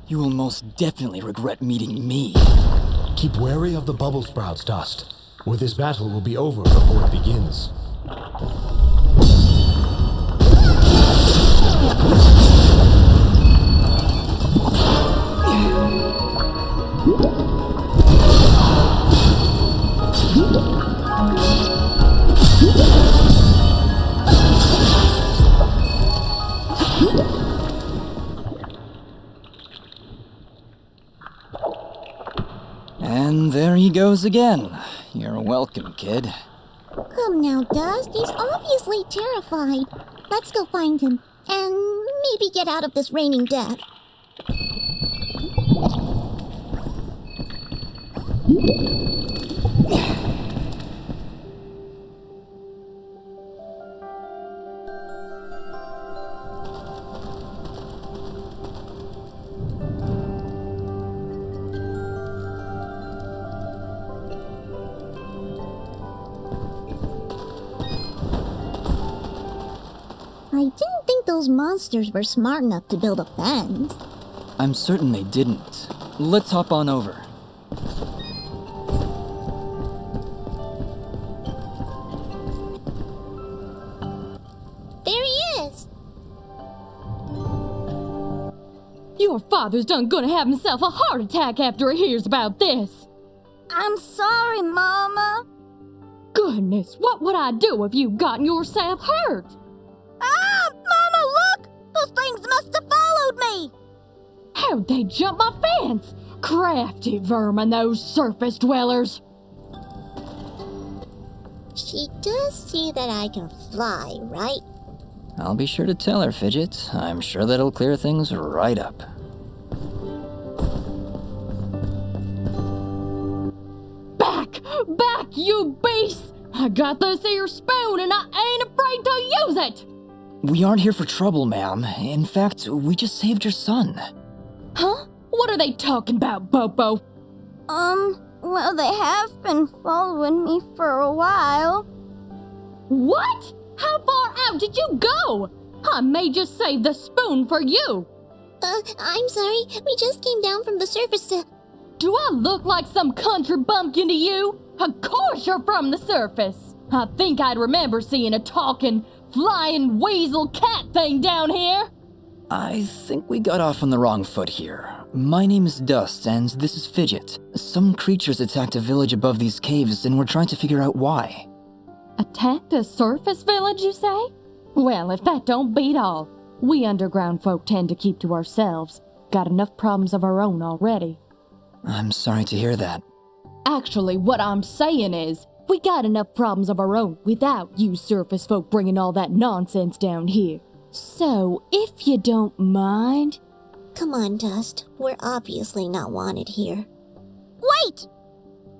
[SPEAKER 4] You will most definitely regret meeting me.
[SPEAKER 2] Keep wary of the bubble sprouts, Dust, or this battle will be over before it begins.
[SPEAKER 4] And there he goes again. You're welcome, kid.
[SPEAKER 1] Come now, Dust. He's obviously terrified. Let's go find him, and maybe get out of this raining death. I didn't think those monsters were smart enough to build a fence.
[SPEAKER 4] I'm certain they didn't. Let's hop on over.
[SPEAKER 1] There he is!
[SPEAKER 12] Your father's done gonna have himself a heart attack after he hears about this.
[SPEAKER 1] I'm sorry, Mama.
[SPEAKER 12] Goodness, what would I do if you gotten yourself hurt?
[SPEAKER 1] Ah! Mama, look! Those things must have followed me!
[SPEAKER 12] How'd they jump my fence? Crafty vermin, those surface dwellers.
[SPEAKER 1] She does see that I can fly, right?
[SPEAKER 4] I'll be sure to tell her, Fidget. I'm sure that'll clear things right up.
[SPEAKER 12] Back, you beast! I got this here spoon and I ain't afraid afraid to use it!
[SPEAKER 4] We aren't here for trouble, ma'am. In fact, we just saved your son.
[SPEAKER 12] Huh? What are they talking about, Bopo?
[SPEAKER 1] Well, they have been following me for a while.
[SPEAKER 12] What? How far out did you go? I may just save the spoon for you.
[SPEAKER 1] I'm sorry. We just came down from the surface to...
[SPEAKER 12] Do I look like some country bumpkin to you? Of course you're from the surface. I think I'd remember seeing a talking, flying weasel cat thing down here.
[SPEAKER 4] I think we got off on the wrong foot here. My name is Dust, and this is Fidget. Some creatures attacked a village above these caves, and we're trying to figure out why.
[SPEAKER 12] Attacked a surface village, you say? Well, if that don't beat all. We underground folk tend to keep to ourselves. Got enough problems of our own already.
[SPEAKER 4] I'm sorry to hear that.
[SPEAKER 12] Actually, what I'm saying is, we got enough problems of our own without you surface folk bringing all that nonsense down here. So, if you don't mind...
[SPEAKER 1] Come on, Dust. We're obviously not wanted here.
[SPEAKER 12] Wait!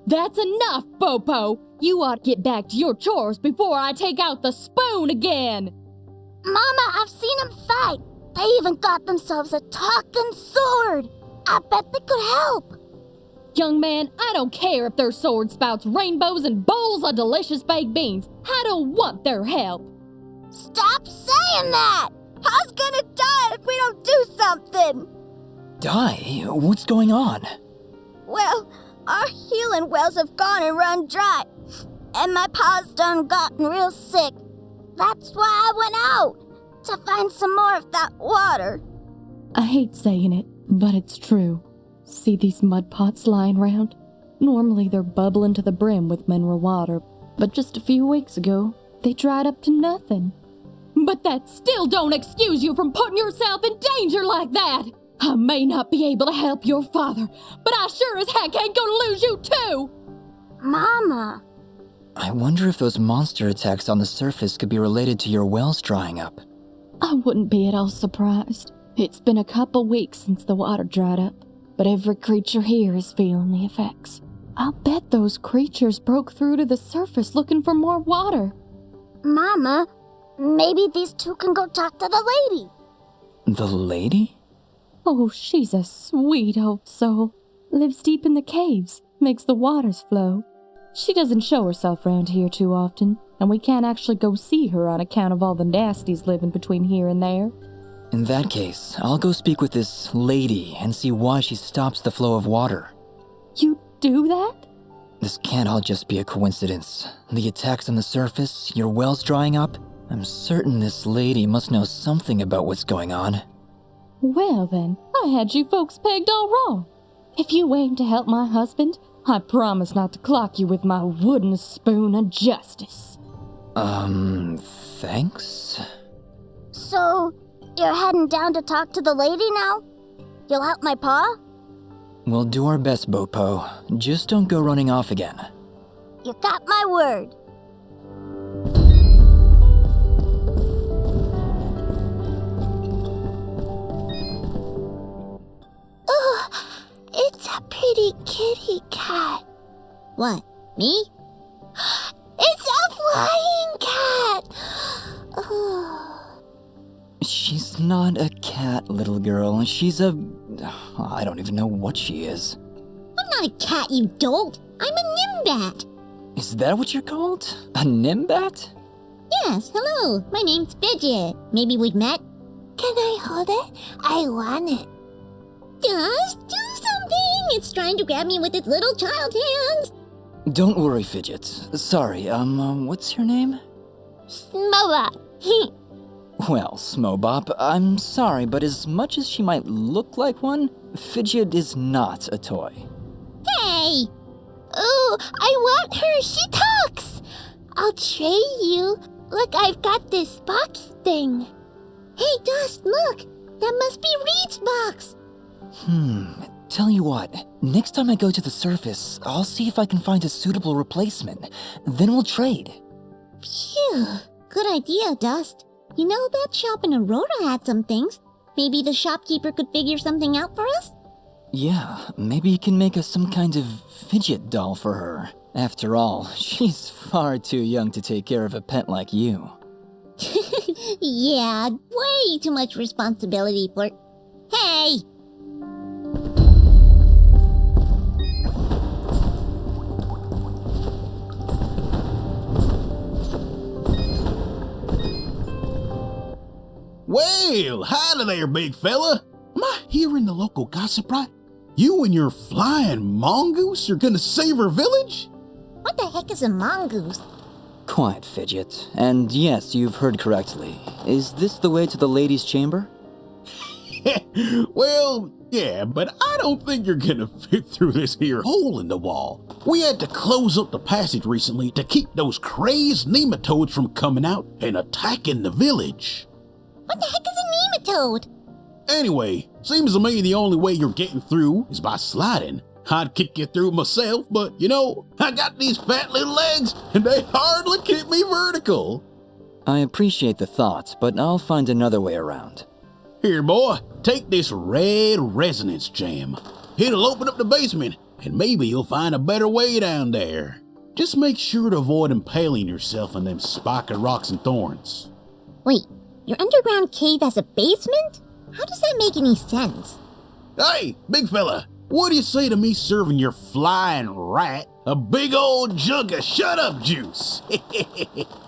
[SPEAKER 12] That's enough, Bopo! You ought to get back to your chores before I take out the spoon again!
[SPEAKER 6] Mama, I've seen them fight. They even got themselves a talking sword. I bet they could help.
[SPEAKER 12] Young man, I don't care if their sword spouts rainbows and bowls of delicious baked beans. I don't want their help.
[SPEAKER 6] Stop saying that! Pa's gonna die if we don't do something!
[SPEAKER 4] Die? What's going on?
[SPEAKER 6] Well, our healing wells have gone and run dry. And my pa's done gotten real sick. That's why I went out, to find some more of that water.
[SPEAKER 12] I hate saying it, but it's true. See these mud pots lying around? Normally they're bubbling to the brim with mineral water, but just a few weeks ago, they dried up to nothing. But that still don't excuse you from putting yourself in danger like that! I may not be able to help your father, but I sure as heck ain't gonna lose you too!
[SPEAKER 6] Mama.
[SPEAKER 4] I wonder if those monster attacks on the surface could be related to your wells drying up.
[SPEAKER 12] I wouldn't be at all surprised. It's been a couple weeks since the water dried up, but every creature here is feeling the effects. I'll bet those creatures broke through to the surface looking for more water.
[SPEAKER 6] Mama, maybe these two can go talk to the lady.
[SPEAKER 4] The lady?
[SPEAKER 12] Oh, she's a sweet old soul. Lives deep in the caves, makes the waters flow. She doesn't show herself round here too often, and we can't actually go see her on account of all the nasties living between here and there.
[SPEAKER 4] In that case, I'll go speak with this lady and see why she stops the flow of water.
[SPEAKER 12] You do that?
[SPEAKER 4] This can't all just be a coincidence. The attacks on the surface, your wells drying up. I'm certain this lady must know something about what's going on.
[SPEAKER 12] Well then, I had you folks pegged all wrong. If you aim to help my husband, I promise not to clock you with my wooden spoon of justice.
[SPEAKER 4] Thanks?
[SPEAKER 6] So, you're heading down to talk to the lady now? You'll help my pa?
[SPEAKER 4] We'll do our best, Bopo. Just don't go running off again.
[SPEAKER 6] You got my word.
[SPEAKER 1] Oh, it's a pretty kitty cat. What, me? It's a flying cat! Oh.
[SPEAKER 4] She's not a cat, little girl. She's a... I don't even know what she is.
[SPEAKER 1] I'm not a cat, you dolt. I'm a nimbat.
[SPEAKER 4] Is that what you're called? A nimbat?
[SPEAKER 1] Yes, hello. My name's Fidget. Maybe we've met? Can I hold it? I want it. Just do something. It's trying to grab me with its little child hands.
[SPEAKER 4] Don't worry, Fidget. Sorry, what's your name?
[SPEAKER 1] Smoba.
[SPEAKER 4] Well, Smobop, I'm sorry, but as much as she might look like one, Fidget is not a toy.
[SPEAKER 1] Hey! Oh, I want her. She talks. I'll trade you. Look, I've got this box thing. Hey, Dust, look. That must be Reed's box.
[SPEAKER 4] Tell you what, next time I go to the surface, I'll see if I can find a suitable replacement. Then we'll trade.
[SPEAKER 1] Phew. Good idea, Dust. You know, that shop in Aurora had some things. Maybe the shopkeeper could figure something out for us?
[SPEAKER 4] Yeah, maybe you can make us some kind of fidget doll for her. After all, she's far too young to take care of a pet like you.
[SPEAKER 1] Yeah, way too much responsibility for... Hey!
[SPEAKER 13] Well, howdy there, big fella. Am I hearing the local gossip right? You and your flying mongoose are gonna save our village?
[SPEAKER 1] What the heck is a mongoose?
[SPEAKER 4] Quiet, Fidget. And yes, you've heard correctly. Is this the way to the ladies' chamber?
[SPEAKER 13] Well, yeah, but I don't think you're gonna fit through this here hole in the wall. We had to close up the passage recently to keep those crazed nematodes from coming out and attacking the village.
[SPEAKER 1] What the heck is a nematode?
[SPEAKER 13] Anyway, seems to me the only way you're getting through is by sliding. I'd kick you through myself, but you know, I got these fat little legs and they hardly keep me vertical.
[SPEAKER 4] I appreciate the thought, but I'll find another way around.
[SPEAKER 13] Here, boy, take this red resonance gem. It'll open up the basement, and maybe you'll find a better way down there. Just make sure to avoid impaling yourself on them spiky rocks and thorns.
[SPEAKER 1] Wait, your underground cave has a basement? How does that make any sense?
[SPEAKER 13] Hey, big fella, what do you say to me serving your flying rat a big old jug of shut-up juice?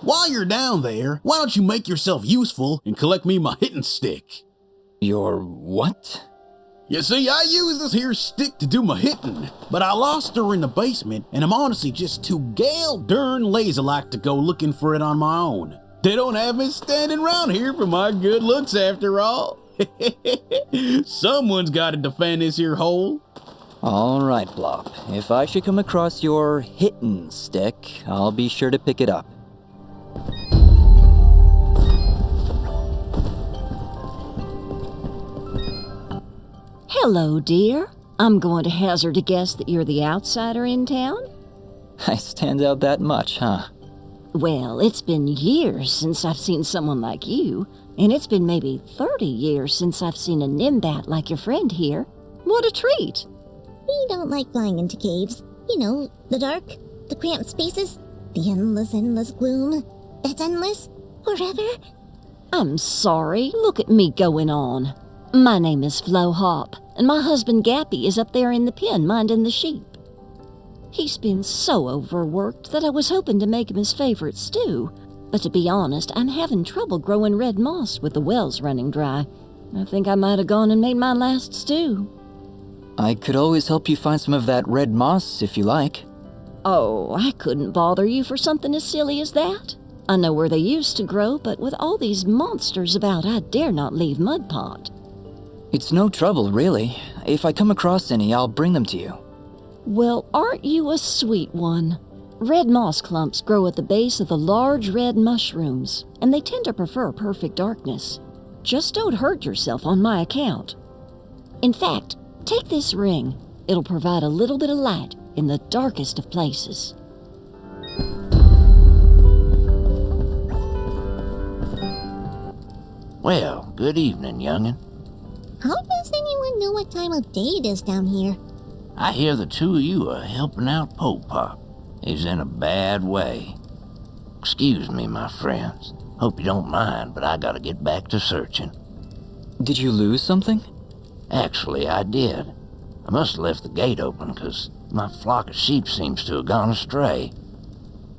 [SPEAKER 13] While you're down there, why don't you make yourself useful and collect me my hitting stick?
[SPEAKER 4] Your what?
[SPEAKER 13] You see, I use this here stick to do my hitting, but I lost her in the basement, and I'm honestly just too gal darn lazy-like to go looking for it on my own. They don't have me standing around here for my good looks after all. Someone's got to defend this here hole.
[SPEAKER 4] All right, Blop. If I should come across your hittin' stick, I'll be sure to pick it up.
[SPEAKER 14] Hello, dear. I'm going to hazard a guess that you're the outsider in town?
[SPEAKER 4] I stand out that much, huh?
[SPEAKER 14] Well, it's been years since I've seen someone like you, and it's been maybe 30 years since I've seen a Nimbat like your friend here. What a treat!
[SPEAKER 1] We don't like flying into caves. You know, the dark, the cramped spaces, the endless gloom. That's endless, forever.
[SPEAKER 14] I'm sorry, look at me going on. My name is Flo Hop, and my husband Gappy is up there in the pen minding the sheep. He's been so overworked that I was hoping to make him his favorite stew, but to be honest, I'm having trouble growing red moss with the wells running dry. I think I might have gone and made my last stew.
[SPEAKER 4] I could always help you find some of that red moss if you like.
[SPEAKER 14] Oh, I couldn't bother you for something as silly as that. I know where they used to grow, but with all these monsters about, I dare not leave Mudpot.
[SPEAKER 4] It's no trouble, really. If I come across any, I'll bring them to you.
[SPEAKER 14] Well, aren't you a sweet one? Red moss clumps grow at the base of the large red mushrooms, and they tend to prefer perfect darkness. Just don't hurt yourself on my account. In fact, take this ring. It'll provide a little bit of light in the darkest of places.
[SPEAKER 15] Well, good evening, young'un.
[SPEAKER 1] How does anyone know what time of day it is down here?
[SPEAKER 15] I hear the two of you are helping out Popop. He's in a bad way. Excuse me, my friends. Hope you don't mind, but I gotta get back to searching.
[SPEAKER 4] Did you lose something?
[SPEAKER 15] Actually, I did. I must have left the gate open, 'cause my flock of sheep seems to have gone astray.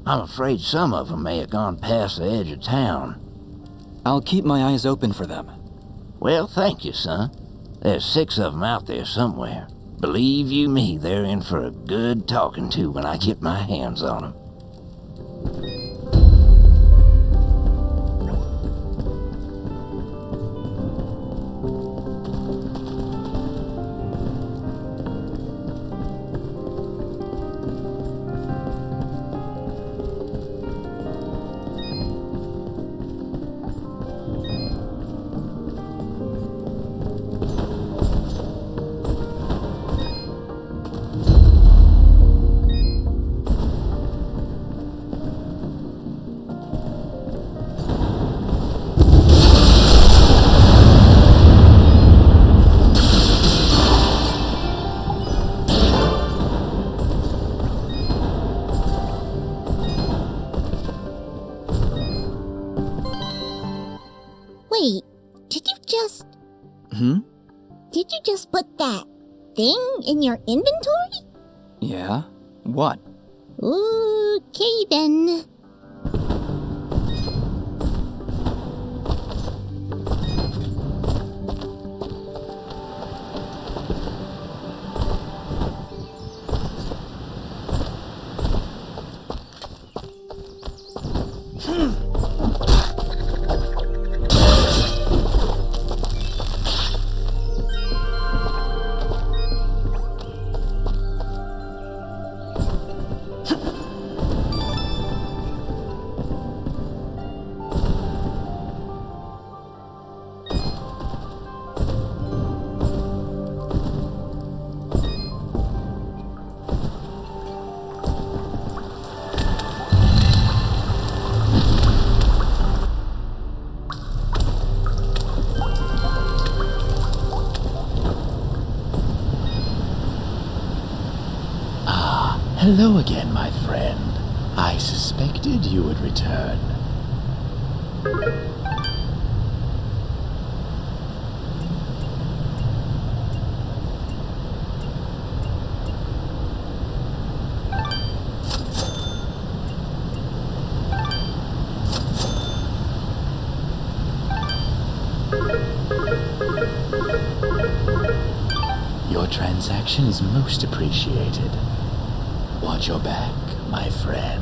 [SPEAKER 15] I'm afraid some of them may have gone past the edge of town.
[SPEAKER 4] I'll keep my eyes open for them.
[SPEAKER 15] Well, thank you, son. There's 6 of them out there somewhere. Believe you me, they're in for a good talking to when I get my hands on them.
[SPEAKER 1] Did you just put that thing in your inventory?
[SPEAKER 4] Yeah? What?
[SPEAKER 1] Okay then.
[SPEAKER 3] Hello again, my friend. I suspected you would return. Your transaction is most appreciated. Watch your back, my friend.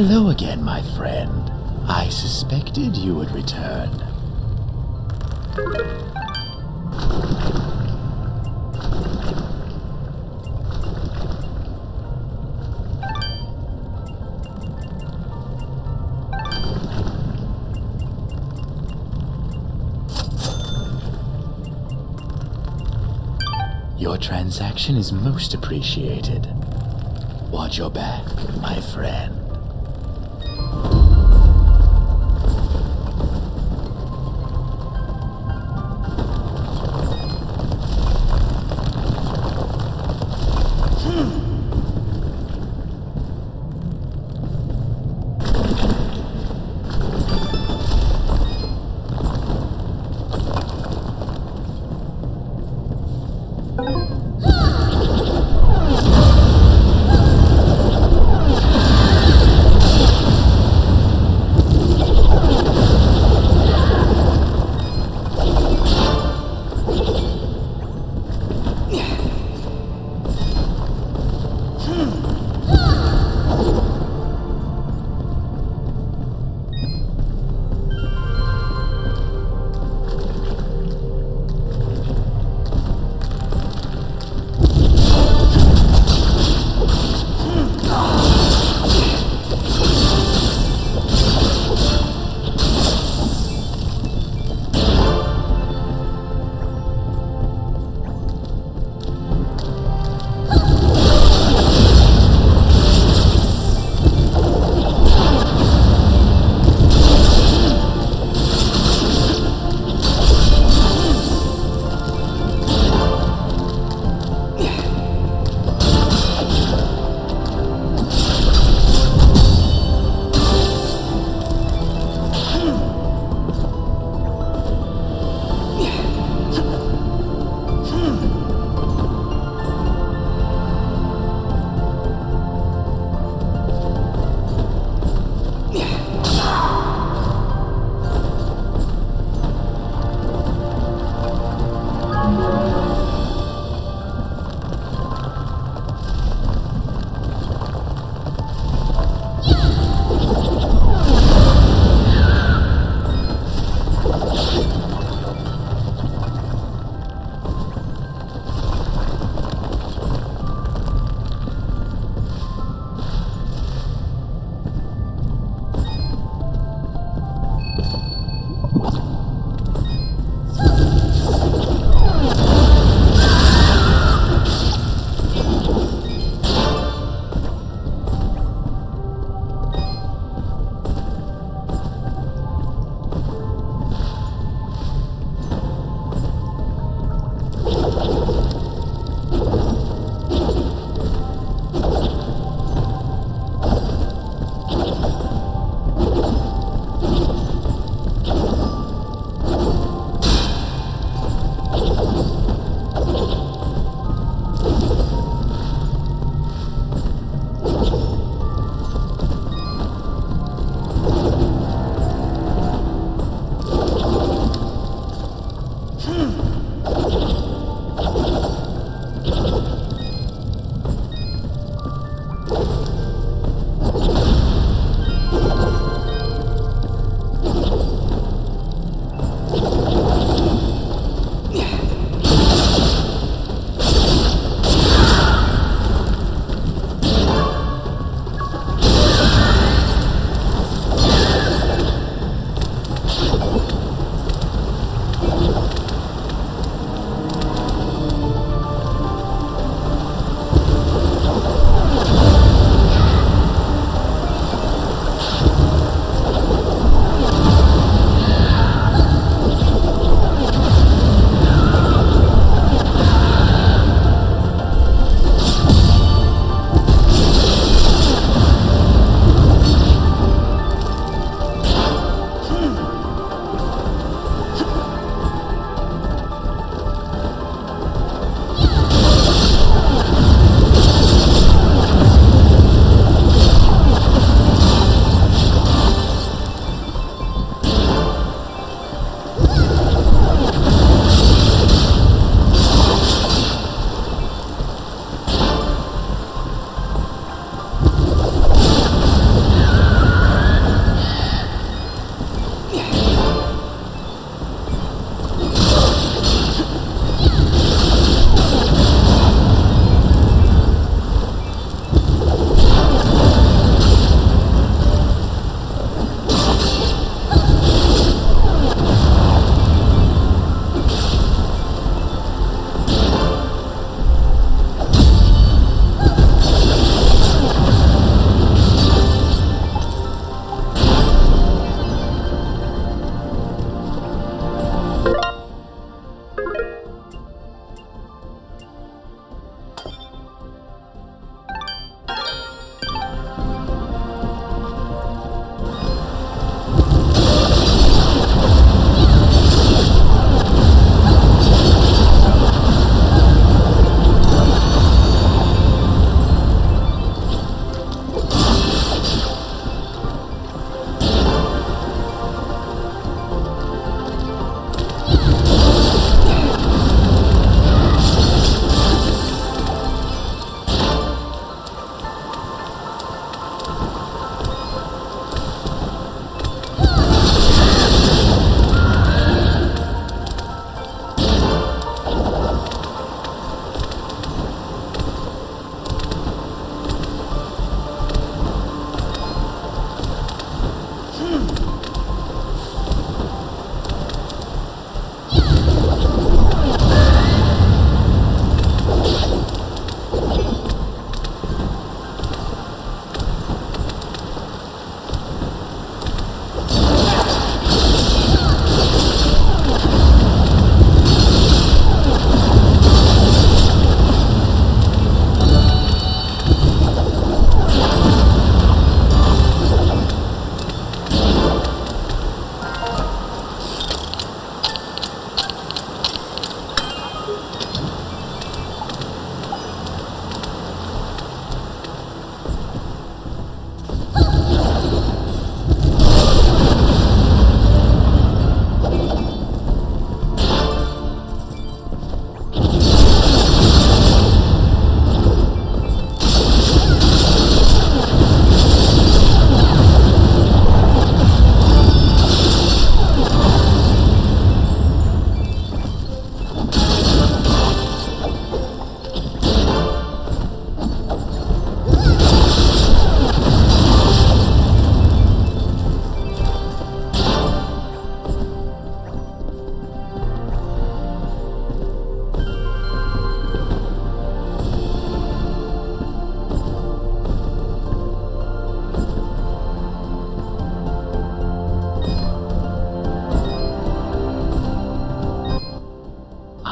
[SPEAKER 3] Hello again, my friend. I suspected you would return. Your transaction is most appreciated. Watch your back, my friend.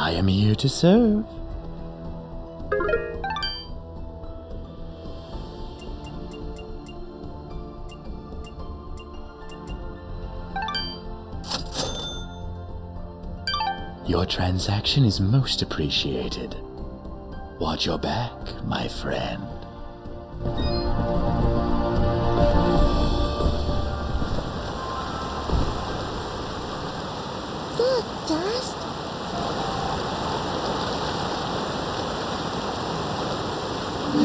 [SPEAKER 3] I am here to serve. Your transaction is most appreciated. Watch your back, my friend.
[SPEAKER 1] Look, Dust.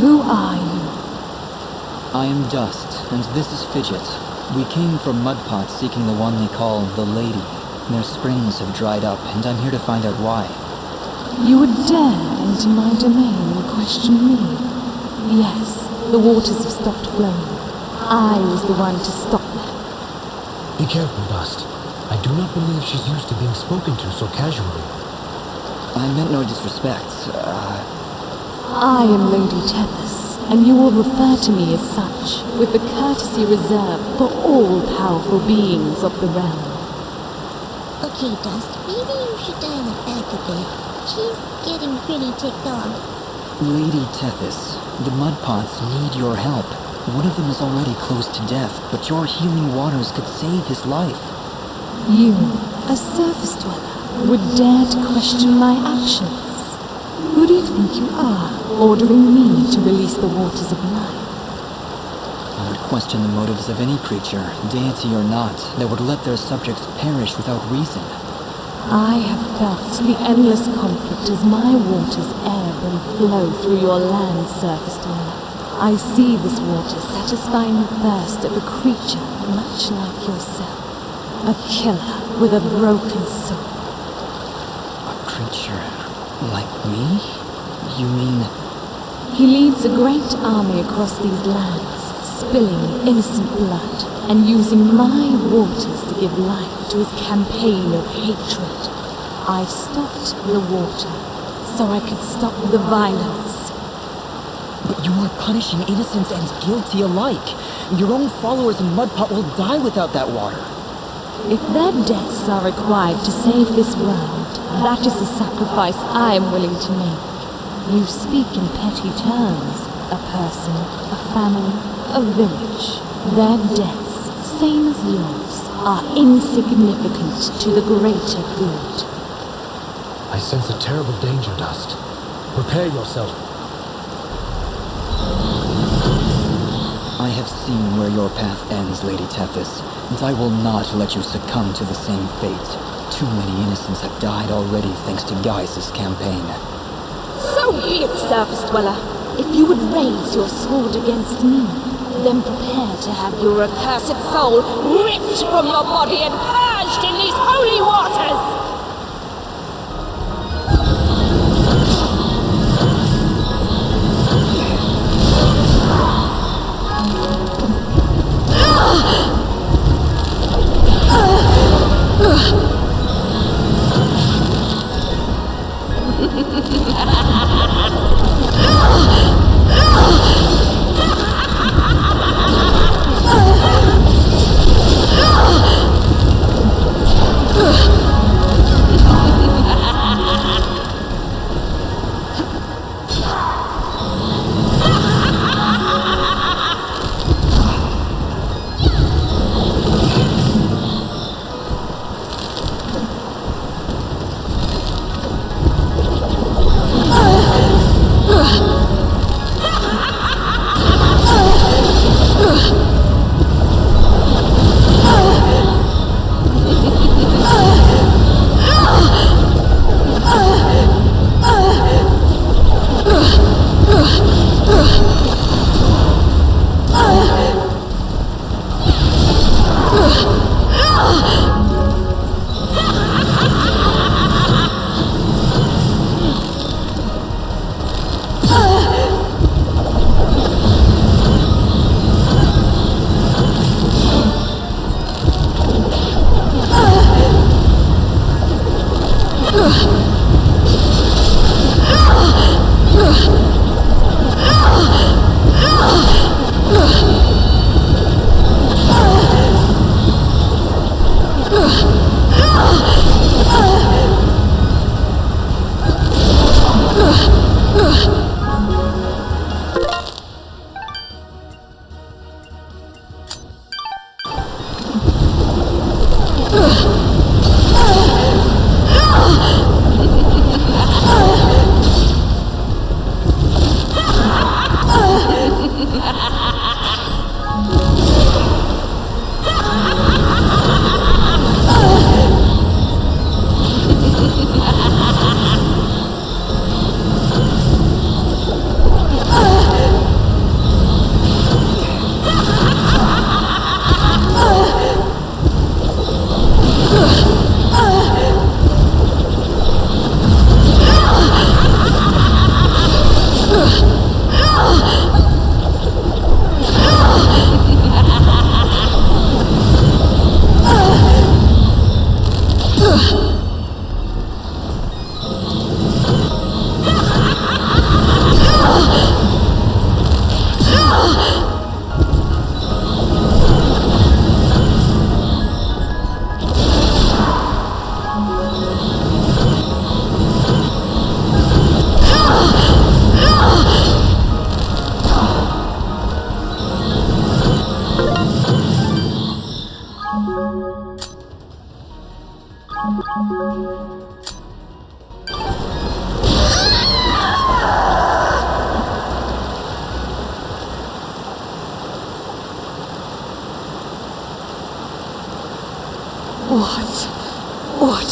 [SPEAKER 12] Who are you?
[SPEAKER 4] I am Dust, and this is Fidget. We came from Mudpot seeking the one they call the Lady. Their springs have dried up, and I'm here to find out why.
[SPEAKER 12] You would dare enter my domain and question me? Yes, the waters have stopped flowing. I was the one to stop them.
[SPEAKER 2] Be careful, Dust. I do not believe she's used to being spoken to so casually.
[SPEAKER 4] I meant no disrespect.
[SPEAKER 12] I am Lady Tethys, and you will refer to me as such, with the courtesy reserved for all powerful beings of the realm.
[SPEAKER 1] Okay, Dust, maybe you should dial it back a bit. She's getting pretty ticked off.
[SPEAKER 4] Lady Tethys, the Mudpots need your help. One of them is already close to death, but your healing waters could save his life.
[SPEAKER 12] You, a surface dweller, would dare to question my actions? Who do you think you are, ordering me to release the waters of life?
[SPEAKER 4] I would question the motives of any creature, deity or not, that would let their subjects perish without reason.
[SPEAKER 12] I have felt the endless conflict as my waters ebb and flow through your land, surface dweller. I see this water satisfying the thirst of a creature much like yourself. A killer with a broken soul.
[SPEAKER 4] A creature like me? You mean...
[SPEAKER 12] He leads a great army across these lands, spilling innocent blood, and using my waters to give life to his campaign of hatred. I stopped the water, so I could stop the violence.
[SPEAKER 4] But you are punishing innocents and guilty alike. Your own followers in Mudpot will die without that water.
[SPEAKER 12] If their deaths are required to save this world, that is a sacrifice I am willing to make. You speak in petty terms. A person, a family, a village. Their deaths, same as yours, are insignificant to the greater good.
[SPEAKER 2] I sense a terrible danger, Dust. Prepare yourself.
[SPEAKER 4] I have seen where your path ends, Lady Tethys, and I will not let you succumb to the same fate. Too many innocents have died already thanks to Gaius' campaign.
[SPEAKER 12] So be it, surface dweller. If you would raise your sword against me, then prepare to have your accursed soul ripped from your body and purged in these holy waters!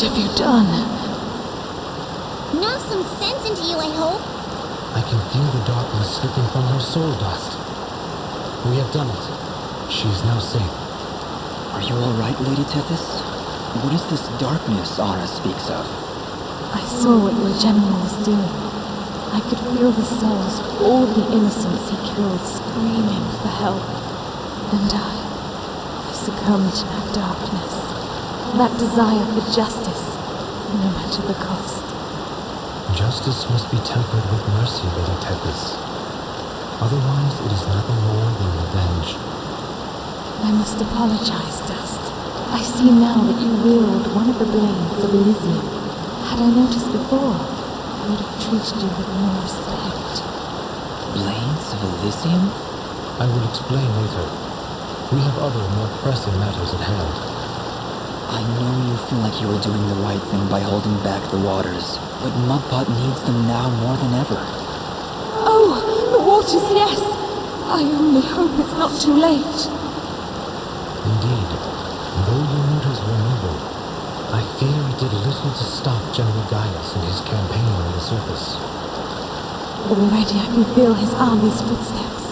[SPEAKER 12] have you done?
[SPEAKER 1] Knock some sense into you, I hope.
[SPEAKER 2] I can feel the darkness slipping from her soul dust. We have done it. She is now safe.
[SPEAKER 4] Are you all right, Lady Tethys? What is this darkness Ara speaks of?
[SPEAKER 12] I saw what your general was doing. I could feel the souls of all the innocents he killed screaming for help. And I succumbed to that darkness. That desire for justice, no matter the cost.
[SPEAKER 2] Justice must be tempered with mercy, Lady Tethys. Otherwise, it is nothing more than revenge.
[SPEAKER 12] I must apologize, Dust. I see now that you wield one of the blades of Elysium. Had I noticed before, I would have treated you with more respect.
[SPEAKER 4] Blades of Elysium?
[SPEAKER 2] I will explain later. We have other, more pressing matters at hand.
[SPEAKER 4] I know you feel like you were doing the right thing by holding back the waters, but Mudpot needs them now more than ever.
[SPEAKER 12] Oh, the waters, yes! I only hope it's not too late.
[SPEAKER 2] Indeed, though your motives were noble, I fear it did little to stop General Gaius in his campaign on the surface.
[SPEAKER 12] Already I can feel his army's footsteps.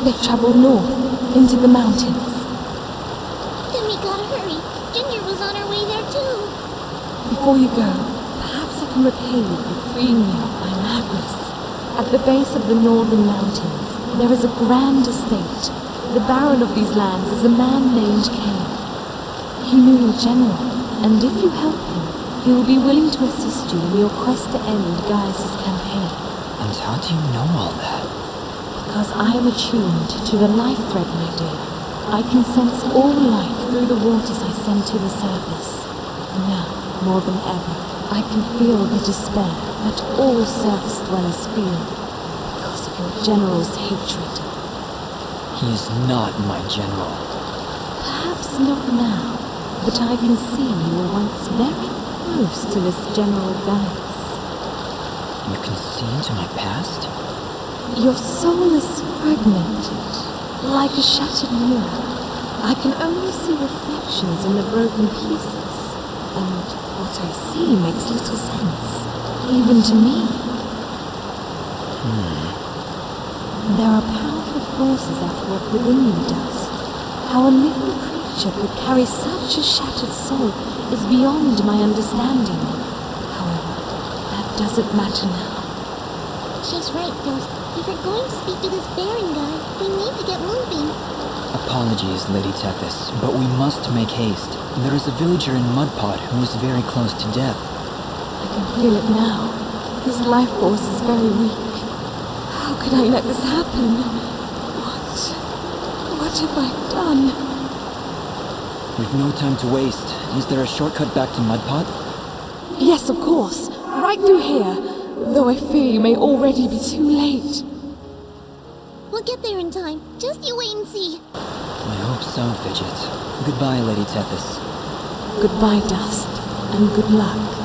[SPEAKER 12] They've traveled north, into the mountains.
[SPEAKER 1] Then we gotta hurry. Ginger was on her way there too.
[SPEAKER 12] Before you go, perhaps I can repay you for freeing me of my madness. At the base of the northern mountains, there is a grand estate. The baron of these lands is a man named Cain. He knew your general, and if you help him, he will be willing to assist you in your quest to end Gaius' campaign.
[SPEAKER 4] And how do you know all that?
[SPEAKER 12] Because I am attuned to the life thread, my dear. I can sense all life through the waters I send to the surface. Now, more than ever, I can feel the despair that all surface dwellers feel because of your general's hatred.
[SPEAKER 4] He is not my general.
[SPEAKER 12] Perhaps not now, but I can see you were once very close to this General Gaius.
[SPEAKER 4] You can see into my past?
[SPEAKER 12] Your soul is fragmented, like a shattered mirror. I can only see reflections in the broken pieces, and what I see makes little sense, even to me. There are powerful forces at work within you, Dust. How a living creature could carry such a shattered soul is beyond my understanding. However, that doesn't matter now.
[SPEAKER 1] She's right, Ghost. If we're going to speak to this Baron guy, we need to get moving.
[SPEAKER 4] Apologies, Lady Tethys, but we must make haste. There is a villager in Mudpot who is very close to death.
[SPEAKER 12] I can feel it now. His life force is very weak. How could I let this happen? What have I done?
[SPEAKER 4] We've no time to waste. Is there a shortcut back to Mudpot?
[SPEAKER 12] Yes, of course. Right through here. Though I fear you may already be too late.
[SPEAKER 1] We'll get there in time. Just you wait and see.
[SPEAKER 4] I hope so, Fidget. Goodbye, Lady Tethys.
[SPEAKER 12] Goodbye, Dust, and good luck.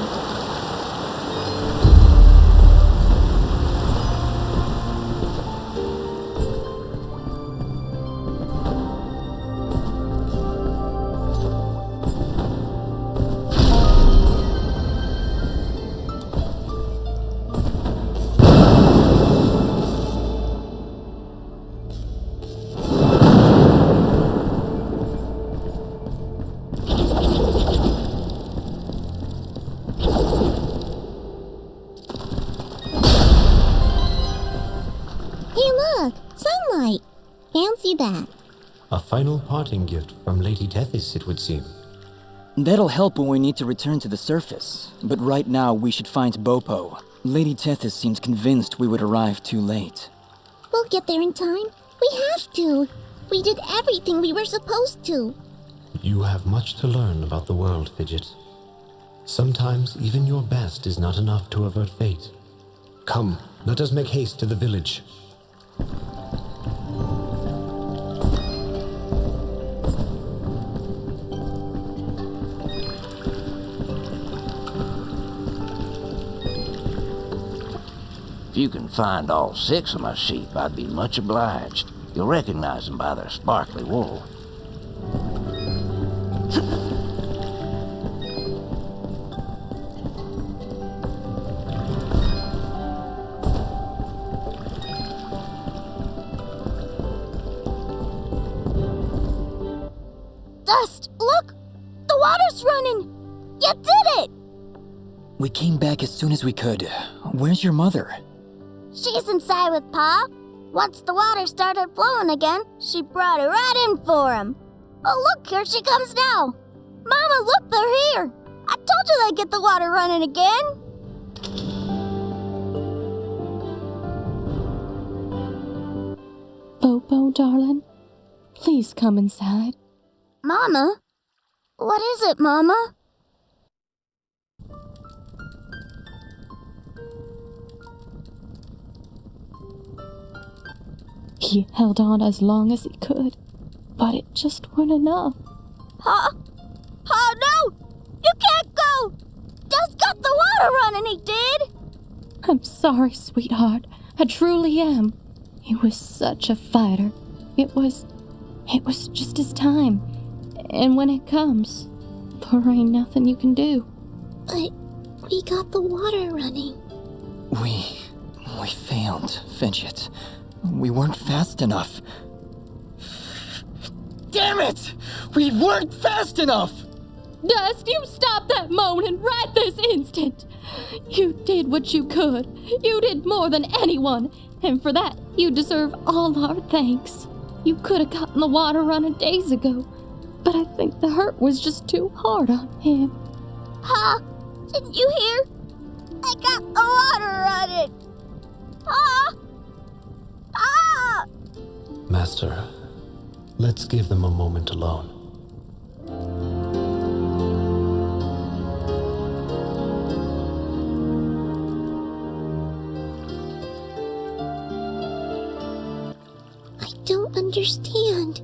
[SPEAKER 1] Fancy that.
[SPEAKER 2] A final parting gift from Lady Tethys, it would seem.
[SPEAKER 4] That'll help when we need to return to the surface. But right now, we should find Bopo. Lady Tethys seems convinced we would arrive too late.
[SPEAKER 1] We'll get there in time. We have to. We did everything we were supposed to.
[SPEAKER 2] You have much to learn about the world, Fidget. Sometimes even your best is not enough to avert fate. Come, let us make haste to the village.
[SPEAKER 15] If you can find all 6 of my sheep, I'd be much obliged. You'll recognize them by their sparkly wool.
[SPEAKER 6] Dust, look! The water's running! You did it!
[SPEAKER 4] We came back as soon as we could. Where's your mother?
[SPEAKER 6] She's inside with Pa. Once the water started flowing again, she brought it right in for him. Oh, look, here she comes now. Mama, look, they're here. I told you they'd get the water running again.
[SPEAKER 12] Bobo, darling, please come inside.
[SPEAKER 6] Mama? What is it, Mama?
[SPEAKER 12] He held on as long as he could, but it just wasn't enough.
[SPEAKER 6] Huh? Oh, no! You can't go! Dust got the water running, he did!
[SPEAKER 12] I'm sorry, sweetheart. I truly am. He was such a fighter. It was just his time. And when it comes, there ain't nothing you can do.
[SPEAKER 1] But we got the water running.
[SPEAKER 4] We failed, Fidget. We weren't fast enough. Damn it! We weren't fast enough!
[SPEAKER 12] Dust, you stop that moaning right this instant! You did what you could. You did more than anyone. And for that, you deserve all our thanks. You could have gotten the water running days ago. But I think the hurt was just too hard on him.
[SPEAKER 6] Huh? Didn't you hear? I got the water running! Huh? Ah!
[SPEAKER 2] Master, let's give them a moment alone.
[SPEAKER 1] I don't understand.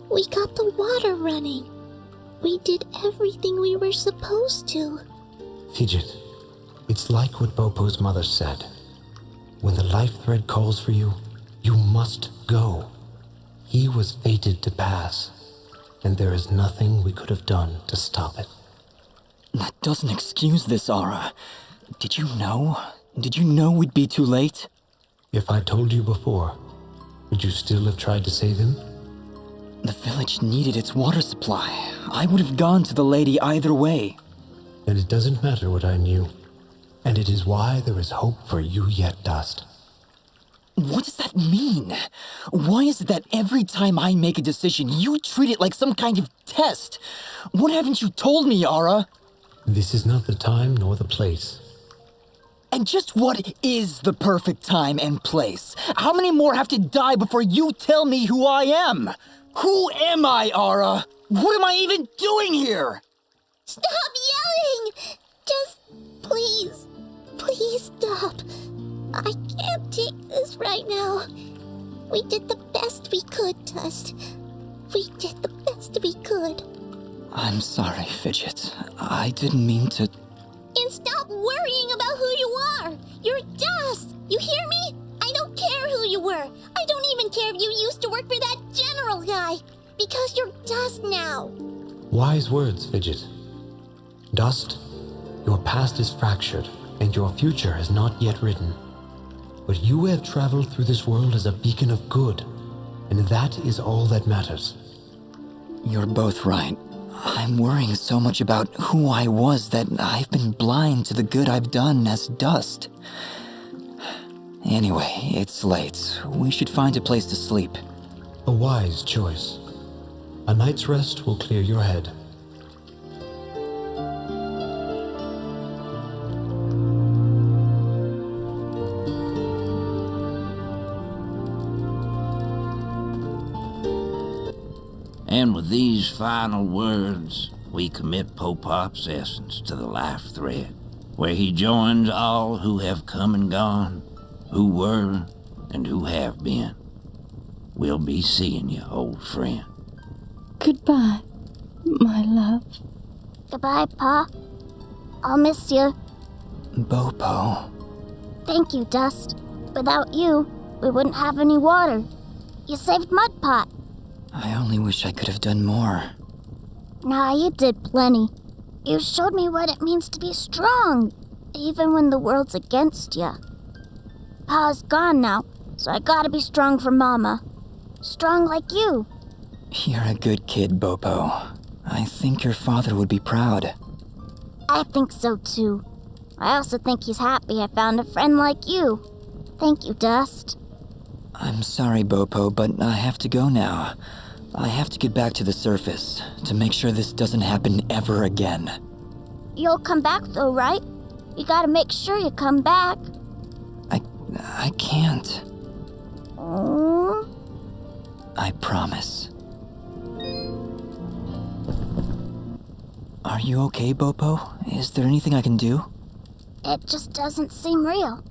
[SPEAKER 1] We got the water running. We did everything we were supposed to.
[SPEAKER 2] Fidget, it's like what Bopo's mother said. When the life thread calls for you, you must go. He was fated to pass, and there is nothing we could have done to stop it.
[SPEAKER 4] That doesn't excuse this, Aura. Did you know? Did you know we'd be too late?
[SPEAKER 2] If I told you before, would you still have tried to save him?
[SPEAKER 4] The village needed its water supply. I would have gone to the lady either way.
[SPEAKER 2] And it doesn't matter what I knew. And it is why there is hope for you yet, Dust.
[SPEAKER 4] What does that mean? Why is it that every time I make a decision, you treat it like some kind of test? What haven't you told me, Aura?
[SPEAKER 2] This is not the time nor the place.
[SPEAKER 4] And just what is the perfect time and place? How many more have to die before you tell me who I am? Who am I, Aura? What am I even doing here?
[SPEAKER 1] Stop yelling! Just please stop. I can't take this right now. We did the best we could, Dust. We did the best we could.
[SPEAKER 4] I'm sorry, Fidget. I didn't mean to...
[SPEAKER 1] And stop worrying about who you are. You're Dust. You hear me? I don't care who you were. I don't even care if you used to work for that general guy. Because you're Dust now.
[SPEAKER 2] Wise words, Fidget. Dust, your past is fractured, and your future is not yet written. But you have traveled through this world as a beacon of good, and that is all that matters.
[SPEAKER 4] You're both right. I'm worrying so much about who I was that I've been blind to the good I've done as Dust. Anyway, it's late. We should find a place to sleep.
[SPEAKER 2] A wise choice. A night's rest will clear your head.
[SPEAKER 15] And with these final words, we commit Popop's essence to the life thread, where he joins all who have come and gone, who were and who have been. We'll be seeing you, old friend.
[SPEAKER 12] Goodbye, my love.
[SPEAKER 6] Goodbye, Pa. I'll miss you.
[SPEAKER 4] Bopo.
[SPEAKER 6] Thank you, Dust. Without you, we wouldn't have any water. You saved Mudpot.
[SPEAKER 4] I only wish I could have done more.
[SPEAKER 6] Nah, you did plenty. You showed me what it means to be strong, even when the world's against you. Pa's gone now, so I gotta be strong for Mama. Strong like you.
[SPEAKER 4] You're a good kid, Bopo. I think your father would be proud.
[SPEAKER 6] I think so too. I also think he's happy I found a friend like you. Thank you, Dust.
[SPEAKER 4] I'm sorry, Bopo, but I have to go now. I have to get back to the surface to make sure this doesn't happen ever again.
[SPEAKER 6] You'll come back though, right? You gotta make sure you come back.
[SPEAKER 4] I can't.
[SPEAKER 6] Oh.
[SPEAKER 4] I promise. Are you okay, Bopo? Is there anything I can do?
[SPEAKER 6] It just doesn't seem real.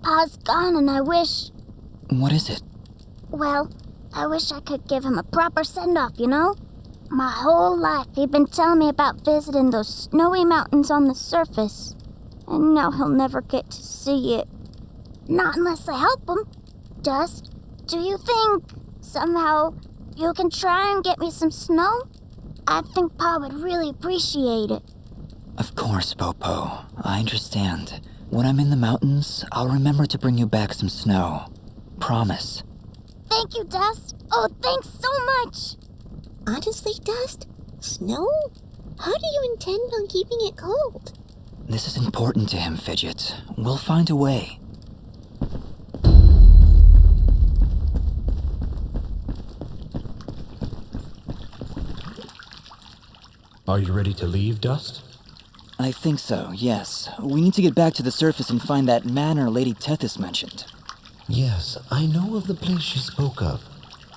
[SPEAKER 6] Pa's gone and I wish...
[SPEAKER 4] What is it?
[SPEAKER 6] Well, I wish I could give him a proper send-off, you know? My whole life he'd been telling me about visiting those snowy mountains on the surface. And now he'll never get to see it. Not unless I help him. Dust, do you think somehow you can try and get me some snow? I think Pa would really appreciate it.
[SPEAKER 4] Of course, Bopo. I understand. When I'm in the mountains, I'll remember to bring you back some snow. Promise.
[SPEAKER 6] Thank you, Dust. Oh, thanks so much.
[SPEAKER 1] Honestly, Dust, snow? How do you intend on keeping it cold?
[SPEAKER 4] This is important to him, Fidget. We'll find a way.
[SPEAKER 2] Are you ready to leave, Dust?
[SPEAKER 4] I think so, yes. We need to get back to the surface and find that manor Lady Tethys mentioned.
[SPEAKER 2] Yes, I know of the place she spoke of.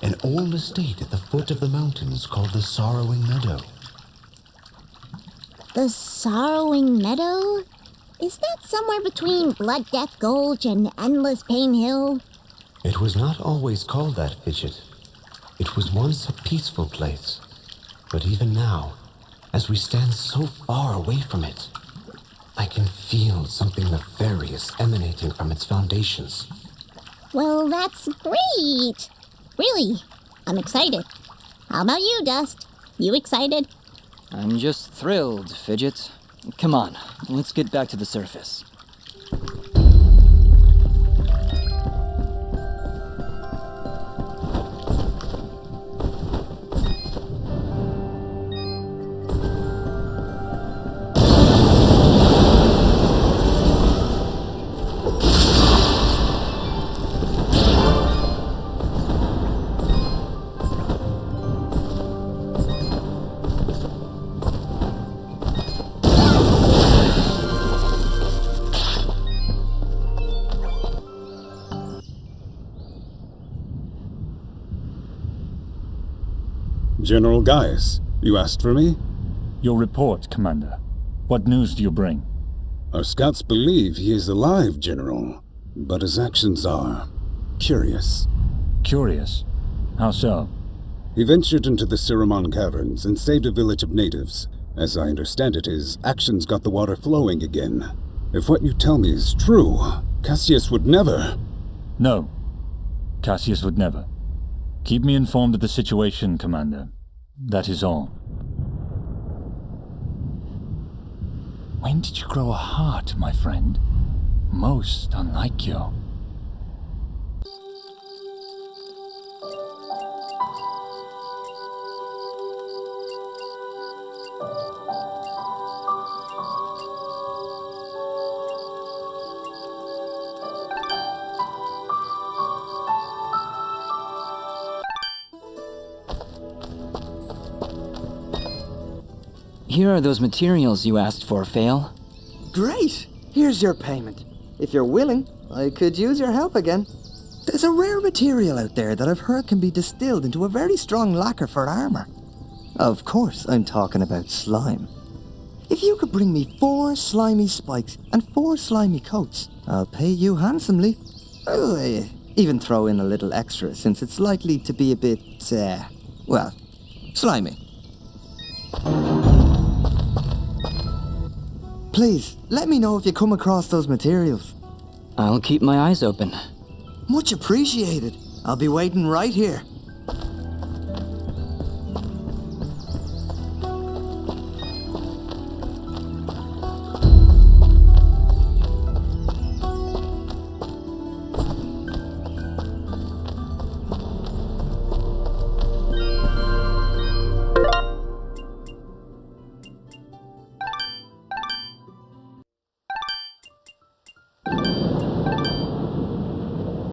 [SPEAKER 2] An old estate at the foot of the mountains called the Sorrowing Meadow.
[SPEAKER 1] The Sorrowing Meadow? Is that somewhere between Blood Death Gulch and Endless Pain Hill?
[SPEAKER 2] It was not always called that, Fidget. It was once a peaceful place. But even now, as we stand so far away from it, I can feel something nefarious emanating from its foundations.
[SPEAKER 1] Well, that's great. Really, I'm excited. How about you, Dust? You excited?
[SPEAKER 4] I'm just thrilled, Fidget. Come on, let's get back to the surface.
[SPEAKER 16] General Gaius, you asked for me?
[SPEAKER 17] Your report, Commander. What news do you bring?
[SPEAKER 16] Our scouts believe he is alive, General, but his actions are curious.
[SPEAKER 17] Curious? How so?
[SPEAKER 16] He ventured into the Siramon Caverns and saved a village of natives. As I understand it, his actions got the water flowing again. If what you tell me is true, Cassius would never...
[SPEAKER 17] No. Cassius would never. Keep me informed of the situation, Commander. That is all. When did you grow a heart, my friend? Most unlike you.
[SPEAKER 4] Here are those materials you asked for, Fail.
[SPEAKER 7] Great! Here's your payment. If you're willing, I could use your help again. There's a rare material out there that I've heard can be distilled into a very strong lacquer for armor. Of course, I'm talking about slime. If you could bring me 4 slimy spikes and 4 slimy coats, I'll pay you handsomely. I'll even throw in a little extra since it's likely to be a bit, well, slimy. Please, let me know if you come across those materials.
[SPEAKER 4] I'll keep my eyes open.
[SPEAKER 7] Much appreciated. I'll be waiting right here.